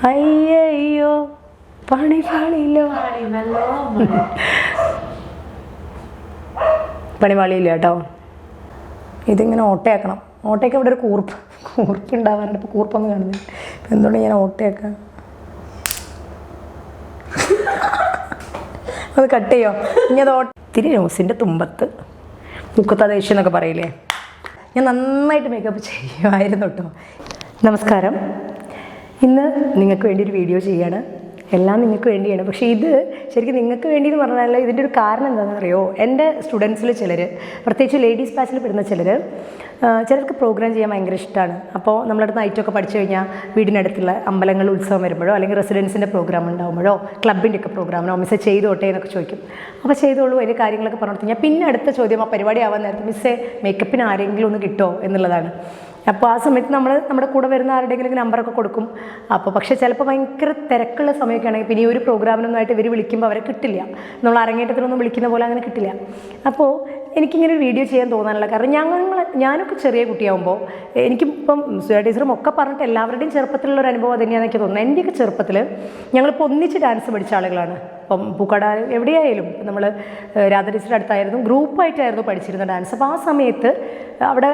അയ്യോ പണി പാളിയില്ലോ, പണി പാളിയില്ല കേട്ടോ. ഇതിങ്ങനെ ഓട്ടയാക്കണം. ഓട്ടയൊക്കെ ഇവിടെ ഒരു കൂർപ്പ് ഉണ്ടാവാറുണ്ട്. ഇപ്പോൾ കൂർപ്പൊന്നും കാണുന്നില്ല. ഇപ്പം എന്തുകൊണ്ട് ഞാൻ ഓട്ടയൊക്കെ അത് കട്ട് ചെയ്യോ? ഇനി അത് ഒത്തിരി ന്യൂസിൻ്റെ തുമ്പത്ത് മുക്കത്താ ദേഷ്യം എന്നൊക്കെ പറയില്ലേ. ഞാൻ നന്നായിട്ട് മേക്കപ്പ് ചെയ്യുമായിരുന്നു കേട്ടോ. നമസ്കാരം. ഇന്ന് നിങ്ങൾക്ക് വേണ്ടി ഒരു വീഡിയോ ചെയ്യാണ്. എല്ലാം നിങ്ങൾക്ക് വേണ്ടിയാണ്. പക്ഷേ ഇത് ശരിക്കും നിങ്ങൾക്ക് വേണ്ടി എന്ന് പറഞ്ഞാൽ ഇതിൻ്റെ ഒരു കാരണം എന്താണെന്ന് അറിയോ? എൻ്റെ സ്റ്റുഡൻസിൽ ചിലർ, പ്രത്യേകിച്ച് ലേഡീസ് ബാച്ചിൽ പെടുന്ന ചിലർക്ക് പ്രോഗ്രാം ചെയ്യാൻ ഭയങ്കര ഇഷ്ടമാണ്. അപ്പോൾ നമ്മളടുത്ത് നൈറ്റൊക്കെ പഠിച്ചു കഴിഞ്ഞാൽ വീടിനടുത്തുള്ള അമ്പലങ്ങൾ ഉത്സവം വരുമ്പോഴോ അല്ലെങ്കിൽ റെസിഡൻസിൻ്റെ പ്രോഗ്രാം ഉണ്ടാകുമ്പോഴോ ക്ലബിൻ്റെ ഒക്കെ പ്രോഗ്രാമിനോ മിസ്സേ ചെയ്തോട്ടെ എന്നൊക്കെ ചോദിക്കും. അപ്പോൾ ചെയ്തോളൂ, അതിൻ്റെ കാര്യങ്ങളൊക്കെ പറഞ്ഞു കൊടുത്തു. ഞാൻ പിന്നെ അടുത്ത ചോദ്യം ആ പരിപാടി ആവാൻ നേരത്തെ മിസ്സേ മേക്കപ്പിന് ആരെങ്കിലും ഒന്ന് കിട്ടുമോ എന്നുള്ളതാണ്. അപ്പോൾ ആ സമയത്ത് നമ്മുടെ കൂടെ വരുന്ന ആരുടെയെങ്കിലും നമ്പറൊക്കെ കൊടുക്കും. അപ്പോൾ പക്ഷേ ചിലപ്പോൾ ഭയങ്കര തിരക്കുള്ള സമയമൊക്കെ ആണെങ്കിൽ പിന്നെ ഈ ഒരു പ്രോഗ്രാമിനൊന്നായിട്ട് ഇവർ വിളിക്കുമ്പോൾ അവരെ കിട്ടില്ല. നമ്മൾ അരങ്ങേറ്റത്തിനൊന്നും വിളിക്കുന്ന പോലെ അങ്ങനെ കിട്ടില്ല. അപ്പോൾ എനിക്കിങ്ങനെ ഒരു വീഡിയോ ചെയ്യാൻ തോന്നാനുള്ള കാരണം ഞാനൊക്കെ ചെറിയ കുട്ടിയാകുമ്പോൾ എനിക്കിപ്പം ടീച്ചറും ഒക്കെ പറഞ്ഞിട്ട് എല്ലാവരുടെയും ചെറുപ്പത്തിലുള്ളൊരു അനുഭവം തന്നെയാണെന്ന് എനിക്ക് തോന്നുന്നത്. എൻ്റെയൊക്കെ ചെറുപ്പത്തിൽ ഞങ്ങളിപ്പോൾ ഒന്നിച്ച് ഡാൻസ് പഠിച്ച ആളുകളാണ്. ഇപ്പം പൂക്കട എവിടെയായാലും നമ്മൾ രാധ ടീച്ചറുടെ അടുത്തായിരുന്നു, ഗ്രൂപ്പായിട്ടായിരുന്നു പഠിച്ചിരുന്ന ഡാൻസ്. അപ്പോൾ ആ സമയത്ത് അവിടെ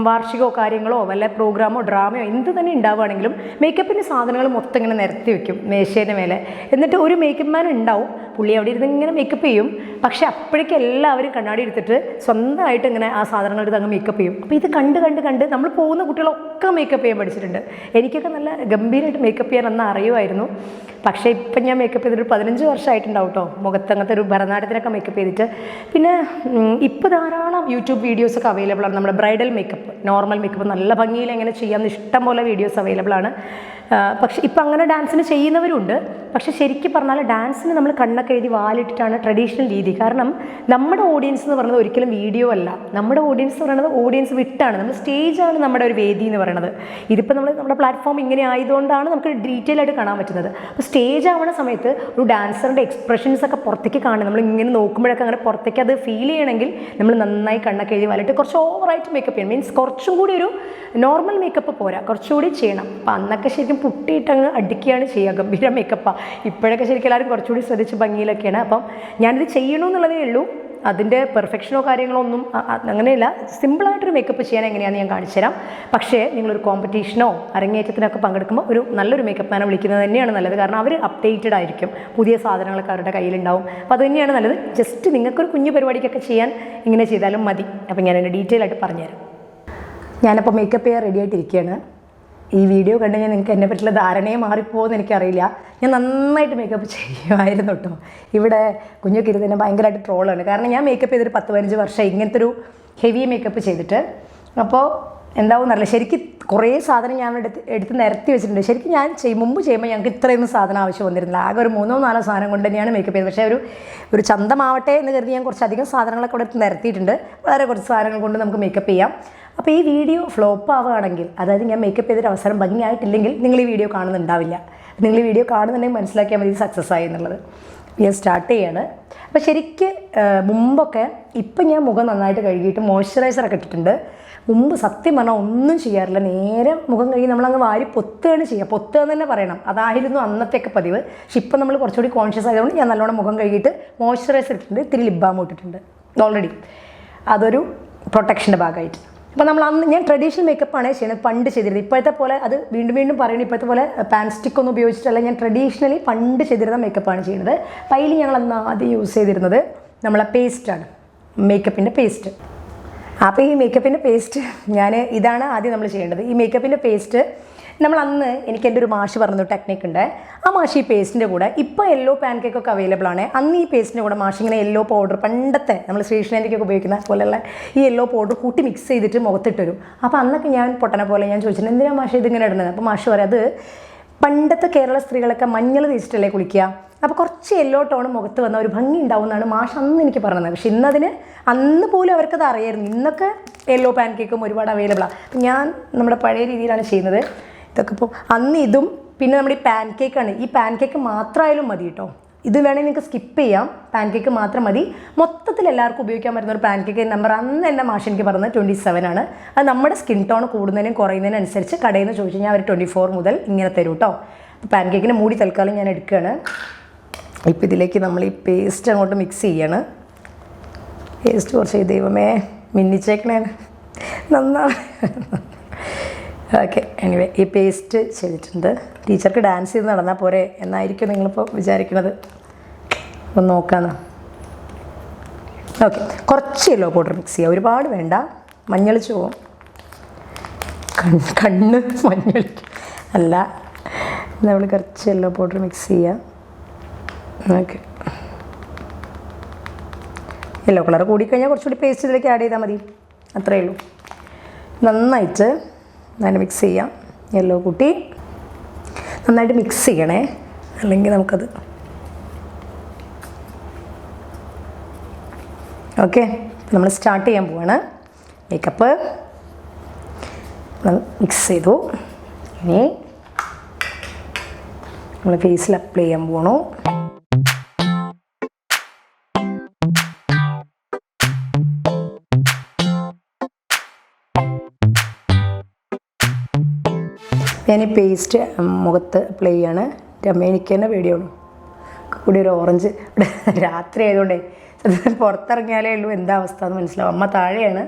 വാർഷികമോ കാര്യങ്ങളോ വല്ല പ്രോഗ്രാമോ ഡ്രാമയോ എന്ത് തന്നെ ഉണ്ടാവുകയാണെങ്കിലും മേക്കപ്പിൻ്റെ സാധനങ്ങൾ മൊത്തം ഇങ്ങനെ നിരത്തി വെക്കും മേശേൻ്റെ മേലെ. എന്നിട്ട് ഒരു മേക്കപ്പ് മാൻ ഉണ്ടാവും, പുള്ളി അവിടെ ഇരുന്ന് ഇങ്ങനെ മേക്കപ്പ് ചെയ്യും. പക്ഷേ അപ്പോഴേക്കും എല്ലാവരും കണ്ണാടി എടുത്തിട്ട് സ്വന്തമായിട്ട് ഇങ്ങനെ ആ സാധനങ്ങൾ എടുത്ത് അങ്ങ് മേക്കപ്പ് ചെയ്യും. അപ്പോൾ ഇത് കണ്ട് നമ്മൾ പോകുന്ന കുട്ടികളൊക്കെ മേക്കപ്പ് ചെയ്യാൻ പഠിച്ചിട്ടുണ്ട്. എനിക്കൊക്കെ നല്ല ഗംഭീരമായിട്ട് മേക്കപ്പ് ചെയ്യാൻ അന്ന് അറിയുമായിരുന്നു. പക്ഷേ ഇപ്പം ഞാൻ മേക്കപ്പ് ചെയ്തിട്ട് 15 വർഷമായിട്ടുണ്ടാവും കേട്ടോ. മുഖത്ത് അങ്ങനത്തെ ഒരു ഭരതനാട്യത്തിനൊക്കെ മേക്കപ്പ് ചെയ്തിട്ട്. പിന്നെ ഇപ്പോൾ ധാരാളം യൂട്യൂബ് വീഡിയോസൊക്കെ അവൈലബിൾ ആണ്. നമ്മുടെ ബ്രൈഡൽ മേക്കപ്പ്, നോർമൽ മേക്കപ്പ് നല്ല ഭംഗിയിൽ എങ്ങനെ ചെയ്യാമെന്ന് ഇഷ്ടം പോലെ വീഡിയോസ് അവൈലബിൾ ആണ്. പക്ഷെ ഇപ്പം അങ്ങനെ ഡാൻസിന് ചെയ്യുന്നവരുണ്ട്. പക്ഷെ ശരിക്കും പറഞ്ഞാൽ ഡാൻസിന് നമ്മൾ കണ്ണൊക്കെ എഴുതി വാലിട്ടിട്ടാണ് ട്രഡീഷണൽ രീതി. കാരണം നമ്മുടെ ഓഡിയൻസ് എന്ന് പറയുന്നത് ഒരിക്കലും വീഡിയോ അല്ല. നമ്മുടെ ഓഡിയൻസ് എന്ന് പറയുന്നത് ഓഡിയൻസ് വിട്ടാണ്. നമ്മൾ സ്റ്റേജാണ് നമ്മുടെ ഒരു വേദി എന്ന് പറയുന്നത്. ഇതിപ്പോൾ നമ്മുടെ പ്ലാറ്റ്ഫോം ഇങ്ങനെ ആയതുകൊണ്ടാണ് നമുക്ക് ഡീറ്റെയിൽ ആയിട്ട് കാണാൻ പറ്റുന്നത്. അപ്പോൾ സ്റ്റേജ് ആവുന്ന സമയത്ത് ഒരു ഡാൻസറിൻ്റെ എക്സ്പ്രഷൻസ് ഒക്കെ പുറത്തേക്ക് കാണും. നമ്മൾ ഇങ്ങനെ നോക്കുമ്പോഴൊക്കെ അങ്ങനെ പുറത്തേക്ക് അത് ഫീൽ ചെയ്യണമെങ്കിൽ നമ്മൾ നന്നായി കണ്ണൊക്കെ എഴുതി വാലിട്ട് കുറച്ച് ഓവറായിട്ട് മേക്കപ്പ് ചെയ്യണം. മീൻസ് കുറച്ചും കൂടി ഒരു നോർമൽ മേക്കപ്പ് പോരാ, കുറച്ചുകൂടി ചെയ്യണം. അപ്പം അന്നൊക്കെ ശരിക്കും പുട്ടിയിട്ടങ്ങ് അടുക്കുകയാണ് ചെയ്യുക, ഗംഭീര മേക്കപ്പാണ്. ഇപ്പോഴൊക്കെ ശരിക്കും എല്ലാവരും കുറച്ചുകൂടി ശ്രദ്ധിച്ച് ഭംഗിയിലൊക്കെയാണ്. അപ്പം ഞാനിത് ചെയ്യണമെന്നുള്ളതേ ഉള്ളൂ. അതിൻ്റെ പെർഫെക്ഷനോ കാര്യങ്ങളോ ഒന്നും അങ്ങനെയല്ല. സിമ്പിളായിട്ടൊരു മേക്കപ്പ് ചെയ്യാൻ എങ്ങനെയാണെന്ന് ഞാൻ കാണിച്ചു തരാം. പക്ഷേ നിങ്ങളൊരു കോമ്പറ്റീഷനോ അരങ്ങേറ്റത്തിനൊക്കെ പങ്കെടുക്കുമ്പോൾ ഒരു നല്ലൊരു മേക്കപ്പ് മാനെ വിളിക്കുന്നത് തന്നെയാണ് നല്ലത്. കാരണം അവർ അപ്ഡേറ്റഡ് ആയിരിക്കും, പുതിയ സാധനങ്ങളൊക്കെ അവരുടെ കയ്യിലുണ്ടാവും. അപ്പോൾ അത് തന്നെയാണ് നല്ലത്. ജസ്റ്റ് നിങ്ങൾക്കൊരു കുഞ്ഞു പരിപാടിക്കൊക്കെ ചെയ്യാൻ ഇങ്ങനെ ചെയ്താലും മതി. അപ്പോൾ ഞാൻ എൻ്റെ ഡീറ്റെയിൽ ആയിട്ട് പറഞ്ഞുതരാം. ഞാനപ്പോൾ മേക്കപ്പ് ചെയ്യാൻ റെഡി ആയിട്ടിരിക്കുകയാണ്. ഈ വീഡിയോ കണ്ടു കഴിഞ്ഞാൽ നിങ്ങൾക്ക് എന്നെ പറ്റിയുള്ള ധാരണയെ മാറിപ്പോകുമെന്ന് എനിക്കറിയില്ല. ഞാൻ നന്നായിട്ട് മേക്കപ്പ് ചെയ്യുമായിരുന്നു കേട്ടോ. ഇവിടെ കുഞ്ഞൊക്കെ ഇരുന്ന് ഭയങ്കരമായിട്ട് ട്രോളാണ്. കാരണം ഞാൻ മേക്കപ്പ് ചെയ്തൊരു 10-15 വർഷം ഇങ്ങനത്തെ ഒരു ഹെവി മേക്കപ്പ് ചെയ്തിട്ട്. അപ്പോൾ എന്താവും എന്നറിയില്ല. ശരിക്കും കുറേ സാധനം ഞാൻ എടുത്ത് നിരത്തി വെച്ചിട്ടുണ്ട്. ശരിക്കും ഞാൻ മുമ്പ് ചെയ്യുമ്പോൾ ഞങ്ങൾക്ക് ഇത്രയൊന്നും സാധനം ആവശ്യം വന്നിരുന്നില്ല. ആകെ ഒരു 3-4 സാധനം കൊണ്ട് തന്നെയാണ് മേക്കപ്പ് ചെയ്തത്. പക്ഷേ ഒരു ചന്തമാവട്ടെ എന്ന് കരുതി ഞാൻ കുറച്ചധികം സാധനങ്ങളൊക്കെ ഇവിടെ എടുത്ത് നിരത്തിയിട്ടുണ്ട്. വളരെ കുറച്ച് സാധനങ്ങൾ കൊണ്ട് നമുക്ക് മേക്കപ്പ് ചെയ്യാം. അപ്പോൾ ഈ വീഡിയോ ഫ്ലോപ്പ് ആവുകയാണെങ്കിൽ, അതായത് ഞാൻ മേക്കപ്പ് ചെയ്തൊരു അവസരം ഭംഗിയായിട്ടില്ലെങ്കിൽ നിങ്ങൾ ഈ വീഡിയോ കാണുന്നുണ്ടാവില്ല. നിങ്ങൾ ഈ വീഡിയോ കാണുന്നുണ്ടെങ്കിൽ മനസ്സിലാക്കിയാൽ മതി സക്സസ് ആയി എന്നുള്ളത്. ഞാൻ സ്റ്റാർട്ട് ചെയ്യാണ്. അപ്പോൾ ശരിക്ക് മുമ്പൊക്കെ, ഇപ്പം ഞാൻ മുഖം നന്നായിട്ട് കഴുകിയിട്ട് മോയ്സ്ചറൈസറൊക്കെ ഇട്ടിട്ടുണ്ട്. മുമ്പ് സത്യം പറഞ്ഞാൽ ഒന്നും ചെയ്യാറില്ല. നേരെ മുഖം കഴുകി നമ്മളങ്ങ് വാരി പൊത്തുകയാണ് ചെയ്യുക. പൊത്തുക എന്ന് തന്നെ പറയണം. അതായിരുന്നു അന്നത്തെയൊക്കെ പതിവ്. പക്ഷെ ഇപ്പം നമ്മൾ കുറച്ചുകൂടി കോൺഷ്യസ് ആയതുകൊണ്ട് ഞാൻ നല്ലോണം മുഖം കഴുകിയിട്ട് മോയ്സ്ചറൈസർ ഇട്ടിട്ടുണ്ട്. ഇത്തിരി ലിപ് ബാം ഇട്ടിട്ടുണ്ട് ഓൾറെഡി. അതൊരു പ്രൊട്ടക്ഷൻ്റെ ഭാഗമായിട്ട്. അപ്പോൾ ഞാൻ ട്രഡീഷണൽ മേക്കപ്പാണ് ചെയ്യുന്നത്, പണ്ട് ചെയ്തിരുന്നത്. ഇപ്പോഴത്തെ പോലെ അത് വീണ്ടും പറയുന്നത്, ഇപ്പോഴത്തെ പോലെ പാൻ സ്റ്റിക്കൊന്നും ഉപയോഗിച്ചിട്ടല്ല. ഞാൻ ട്രഡീഷണലി പണ്ട് ചെയ്തിരുന്ന മേക്കപ്പാണ് ചെയ്യുന്നത്. അപ്പോൾ അതിൽ ഞങ്ങൾ അന്ന് ആദ്യം യൂസ് ചെയ്തിരുന്നത് നമ്മളെ പേസ്റ്റാണ്, മേക്കപ്പിൻ്റെ പേസ്റ്റ്. അപ്പോൾ ഈ മേക്കപ്പിൻ്റെ പേസ്റ്റ് ഇതാണ് ആദ്യം നമ്മൾ ചെയ്യേണ്ടത്. ഈ മേക്കപ്പിൻ്റെ പേസ്റ്റ് നമ്മൾ അന്ന് എനിക്ക് എൻ്റെ ഒരു മാഷ് പറഞ്ഞൊരു ടെക്നിക്ക് ഉണ്ട്. ആ മാഷ് ഈ പേസ്റ്റിൻ്റെ കൂടെ, ഇപ്പോൾ യെല്ലോ പാൻ കേക്കൊക്കെ അവൈലബിൾ ആണ്. അന്ന് ഈ പേസ്റ്റിൻ്റെ കൂടെ മാഷ് ഇങ്ങനെ യെല്ലോ പൗഡർ, പണ്ടത്തെ നമ്മൾ ശ്രീകൃഷ്ണേന്ത്യക്കൊക്കെ ഉപയോഗിക്കുന്ന പോലെയുള്ള ഈ യെല്ലോ പൗഡർ കൂട്ടി മിക്സ് ചെയ്തിട്ട് മുഖത്തിട്ട് വരും. അപ്പോൾ അന്നൊക്കെ ഞാൻ പൊട്ടനെ പോലെ ഞാൻ ചോദിച്ചിട്ടുണ്ട്, എന്തിനാണ് മാഷ് ഇതിങ്ങനെ ഇടുന്നത്? അപ്പോൾ മാഷ് പറയും, അത് പണ്ടത്തെ കേരള സ്ത്രീകളൊക്കെ മഞ്ഞൾ തേച്ചിട്ടല്ലേ കുളിക്കുക. അപ്പോൾ കുറച്ച് യെല്ലോ ടോൺ മുഖത്ത് വന്ന ഒരു ഭംഗി ഉണ്ടാവും എന്നാണ് മാഷ് അന്ന് എനിക്ക് പറഞ്ഞത്. പക്ഷെ അന്ന് പോലും അവർക്കത് അറിയായിരുന്നു. ഇന്നൊക്കെ യെല്ലോ പാൻ കേക്കും ഒരുപാട് അവൈലബിളാണ്. അപ്പം ഞാൻ നമ്മുടെ പഴയ രീതിയിലാണ് ചെയ്യുന്നത്. ഇതൊക്കെ ഇപ്പോൾ അന്ന് ഇതും പിന്നെ നമ്മുടെ ഈ പാൻ കേക്കാണ്. ഈ പാൻ കേക്ക് മാത്രമായാലും മതി കേട്ടോ. ഇത് വേണമെങ്കിൽ നിങ്ങൾക്ക് സ്കിപ്പ് ചെയ്യാം. പാൻ കേക്ക് മാത്രം മതി. മൊത്തത്തിൽ എല്ലാവർക്കും ഉപയോഗിക്കാൻ പറ്റുന്ന ഒരു പാൻ കേക്ക് നമ്പർ അന്ന് എൻ്റെ മാഷ് എനിക്ക് പറഞ്ഞത് 27 ആണ്. അത് നമ്മുടെ സ്കിൻ ടോൺ കൂടുന്നതിനും കുറയുന്നതിനും അനുസരിച്ച് കടയിൽ നിന്ന് ചോദിച്ചു കഴിഞ്ഞാൽ അവർ 24 മുതൽ ഇങ്ങനെ തരും കേട്ടോ. പാൻ കേക്കിൻ്റെ മൂടി തൽക്കാലം ഞാൻ എടുക്കുകയാണ്. ഇപ്പോൾ ഇതിലേക്ക് നമ്മൾ ഈ പേസ്റ്റ് അങ്ങോട്ട് മിക്സ് ചെയ്യാണ്. പേസ്റ്റ് കുറച്ച് ദൈവമേ മിന്നിച്ചേക്കണേ നന്നാണ്. ഓക്കെ, എനിവേ ഈ പേസ്റ്റ് ചെയ്തിട്ടുണ്ട്. ടീച്ചർക്ക് ഡാൻസ് ചെയ്ത് നടന്നാൽ പോരെ എന്നായിരിക്കും നിങ്ങളിപ്പോൾ വിചാരിക്കുന്നത്. ഒന്ന് നോക്കാമെന്ന്. ഓക്കെ, കുറച്ച് യെല്ലോ പൗഡർ മിക്സ് ചെയ്യുക, ഒരുപാട് വേണ്ട. മഞ്ഞൾ ചുവം കണ്ണ് മഞ്ഞൾ അല്ല, നമ്മൾ കുറച്ച് യെല്ലോ പൗഡർ മിക്സ് ചെയ്യുക. ഓക്കെ, യെല്ലോ കളർ കൂടിക്കഴിഞ്ഞാൽ കുറച്ചുകൂടി പേസ്റ്റ് ഇതിലേക്ക് ആഡ് ചെയ്താൽ മതി, അത്രയേ ഉള്ളൂ. നന്നായിട്ട് ഞാൻ മിക്സ് ചെയ്യാം. യെല്ലോ കൂട്ടി നന്നായിട്ട് മിക്സ് ചെയ്യണേ, അല്ലെങ്കിൽ നമുക്കത് ഓക്കെ. നമ്മൾ സ്റ്റാർട്ട് ചെയ്യാൻ പോവാണ്. മേക്കപ്പ് മിക്സ് ചെയ്തു. ഇനി നമ്മൾ ഫേസിൽ അപ്ലൈ ചെയ്യാൻ പോകണു. ഞാൻ ഈ പേസ്റ്റ് മുഖത്ത് അപ്ലൈ ചെയ്യാണ്. രമ്മ എനിക്ക് തന്നെ പേടിയാണ്. കൂടി ഒരു ഓറഞ്ച് രാത്രി ആയതുകൊണ്ടേ പുറത്തിറങ്ങിയാലേ ഉള്ളൂ എന്താ അവസ്ഥ എന്ന് മനസ്സിലാവും. അമ്മ താഴെയാണ്,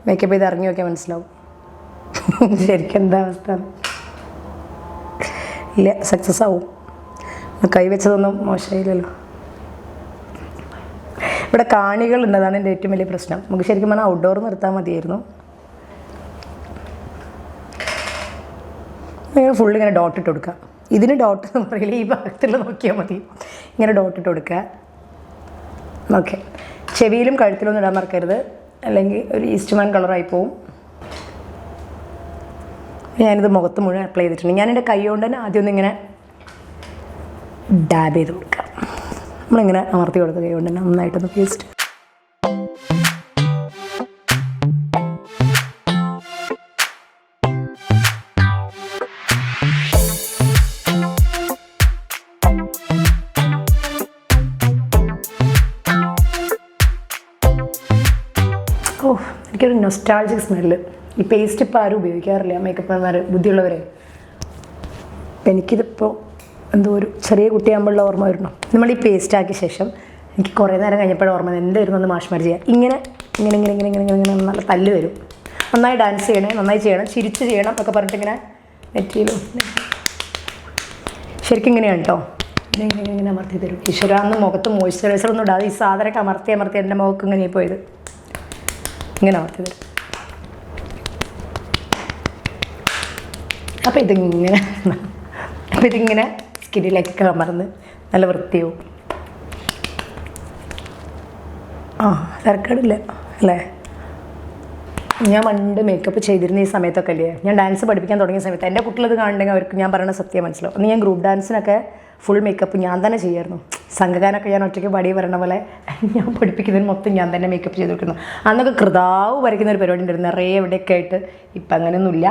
മേക്കപ്പ് ചെയ്ത് ഇറങ്ങി നോക്കിയാൽ മനസ്സിലാവും ശരിക്കും എന്താ അവസ്ഥ. ഇല്ല, സക്സസ് ആവും. കൈവച്ചതൊന്നും മോശമായില്ലല്ലോ. ഇവിടെ കാണികളുണ്ട്, അതാണ് എൻ്റെ ഏറ്റവും വലിയ പ്രശ്നം. നമുക്ക് ശരിക്കും പറഞ്ഞാൽ ഔട്ട്ഡോർ നിർത്താൻ മതിയായിരുന്നു. നിങ്ങൾ ഫുൾ ഇങ്ങനെ ഡോട്ട് ഇട്ട് കൊടുക്കുക. ഇതിന് ഡോട്ട് എന്ന് പറയില്ല, ഈ ഭാഗത്തുള്ള നോക്കിയാൽ മതി. ഇങ്ങനെ ഡോട്ട് ഇട്ട് കൊടുക്കുക. ഓക്കെ, ചെവിയിലും കഴുത്തിലൊന്നും ഇടാൻ മറക്കരുത്, അല്ലെങ്കിൽ ഒരു ഈസ്റ്റ്മാൻ കളറായി പോവും. ഞാനിത് മുഖത്ത് മുഴുവൻ അപ്ലൈ ചെയ്തിട്ടുണ്ട്. ഞാൻ എൻ്റെ കൈ കൊണ്ട് തന്നെ ആദ്യം ഒന്നിങ്ങനെ ഡാബ് ചെയ്ത് കൊടുക്കാം. നമ്മളിങ്ങനെ അമർത്തി കൊടുക്കുക കൈ കൊണ്ട് തന്നെ നന്നായിട്ടൊന്ന് പേസ്റ്റ്. ഓ, എനിക്കൊരു നൊസ്റ്റാൾജിക് സ്മെല്ല്. ഈ പേസ്റ്റ് ഇപ്പോൾ ആരും ഉപയോഗിക്കാറില്ല, മേക്കപ്പ്മാർ ബുദ്ധിയുള്ളവരെ. അപ്പം എനിക്കിതിപ്പോൾ എന്തോ ഒരു ചെറിയ കുട്ടിയാകുമ്പോഴുള്ള ഓർമ്മ വരുന്നു. നമ്മൾ ഈ പേസ്റ്റ് ആക്കിയ ശേഷം എനിക്ക് കുറേ നേരം കഴിഞ്ഞപ്പോഴും ഓർമ്മ എന്തായിരുന്നു ഒന്ന് മാഷ്മാർ ചെയ്യുക. ഇങ്ങനെ ഇങ്ങനെ ഇങ്ങനെ ഇങ്ങനെ ഇങ്ങനെ ഇങ്ങനെ നല്ല തല്ല് വരും. നന്നായി ഡാൻസ് ചെയ്യണേ, നന്നായി ചെയ്യണം, ചിരിച്ച് ചെയ്യണം എന്നൊക്കെ പറഞ്ഞിട്ട് ഇങ്ങനെ നെറ്റിയിലും ശരിക്കും ഇങ്ങനെയാണ് കേട്ടോ. ഇങ്ങനെ ഇങ്ങനെ അമർത്തി തരും. ഈശ്വര, അന്ന് മുഖത്ത് മോയ്സ്ചറൈസർ ഒന്നും ഇടാതെ ഈ സാധനമൊക്കെ അമർത്തി അമർത്തി എൻ്റെ മുഖത്ത് ഇങ്ങനെ പോയത്. ഇങ്ങനെ അമർത്തി തരും. അപ്പോൾ ഇതിങ്ങനെ സ്കിന്നിലേക്കൊക്കെ അമർന്ന് നല്ല വൃത്തിയാവും. ആ, തിരക്കേടില്ല അല്ലേ. ഞാൻ പണ്ട് മേക്കപ്പ് ചെയ്തിരുന്ന ഈ സമയത്തൊക്കെ അല്ലേ, ഞാൻ ഡാൻസ് പഠിപ്പിക്കാൻ തുടങ്ങിയ സമയത്ത് എൻ്റെ കുട്ടികളത് കാണുന്നെങ്കിൽ അവർക്ക് ഞാൻ പറയുന്ന സത്യം മനസ്സിലാവും. അന്ന് ഞാൻ ഗ്രൂപ്പ് ഡാൻസിനൊക്കെ ഫുൾ മേക്കപ്പ് ഞാൻ തന്നെ ചെയ്യായിരുന്നു. സംഘഗാനമൊക്കെ ഞാൻ ഒറ്റയ്ക്ക് പടി പറയണ പോലെ ഞാൻ പഠിപ്പിക്കുന്നതിന് മൊത്തം ഞാൻ തന്നെ മേക്കപ്പ് ചെയ്ത് കൊടുക്കുന്നു. അന്നൊക്കെ കൃതാവ് വരയ്ക്കുന്ന ഒരു പരിപാടി ഉണ്ടായിരുന്നു നിറയെ എവിടെയൊക്കെ ആയിട്ട്. ഇപ്പം അങ്ങനെയൊന്നുമില്ല.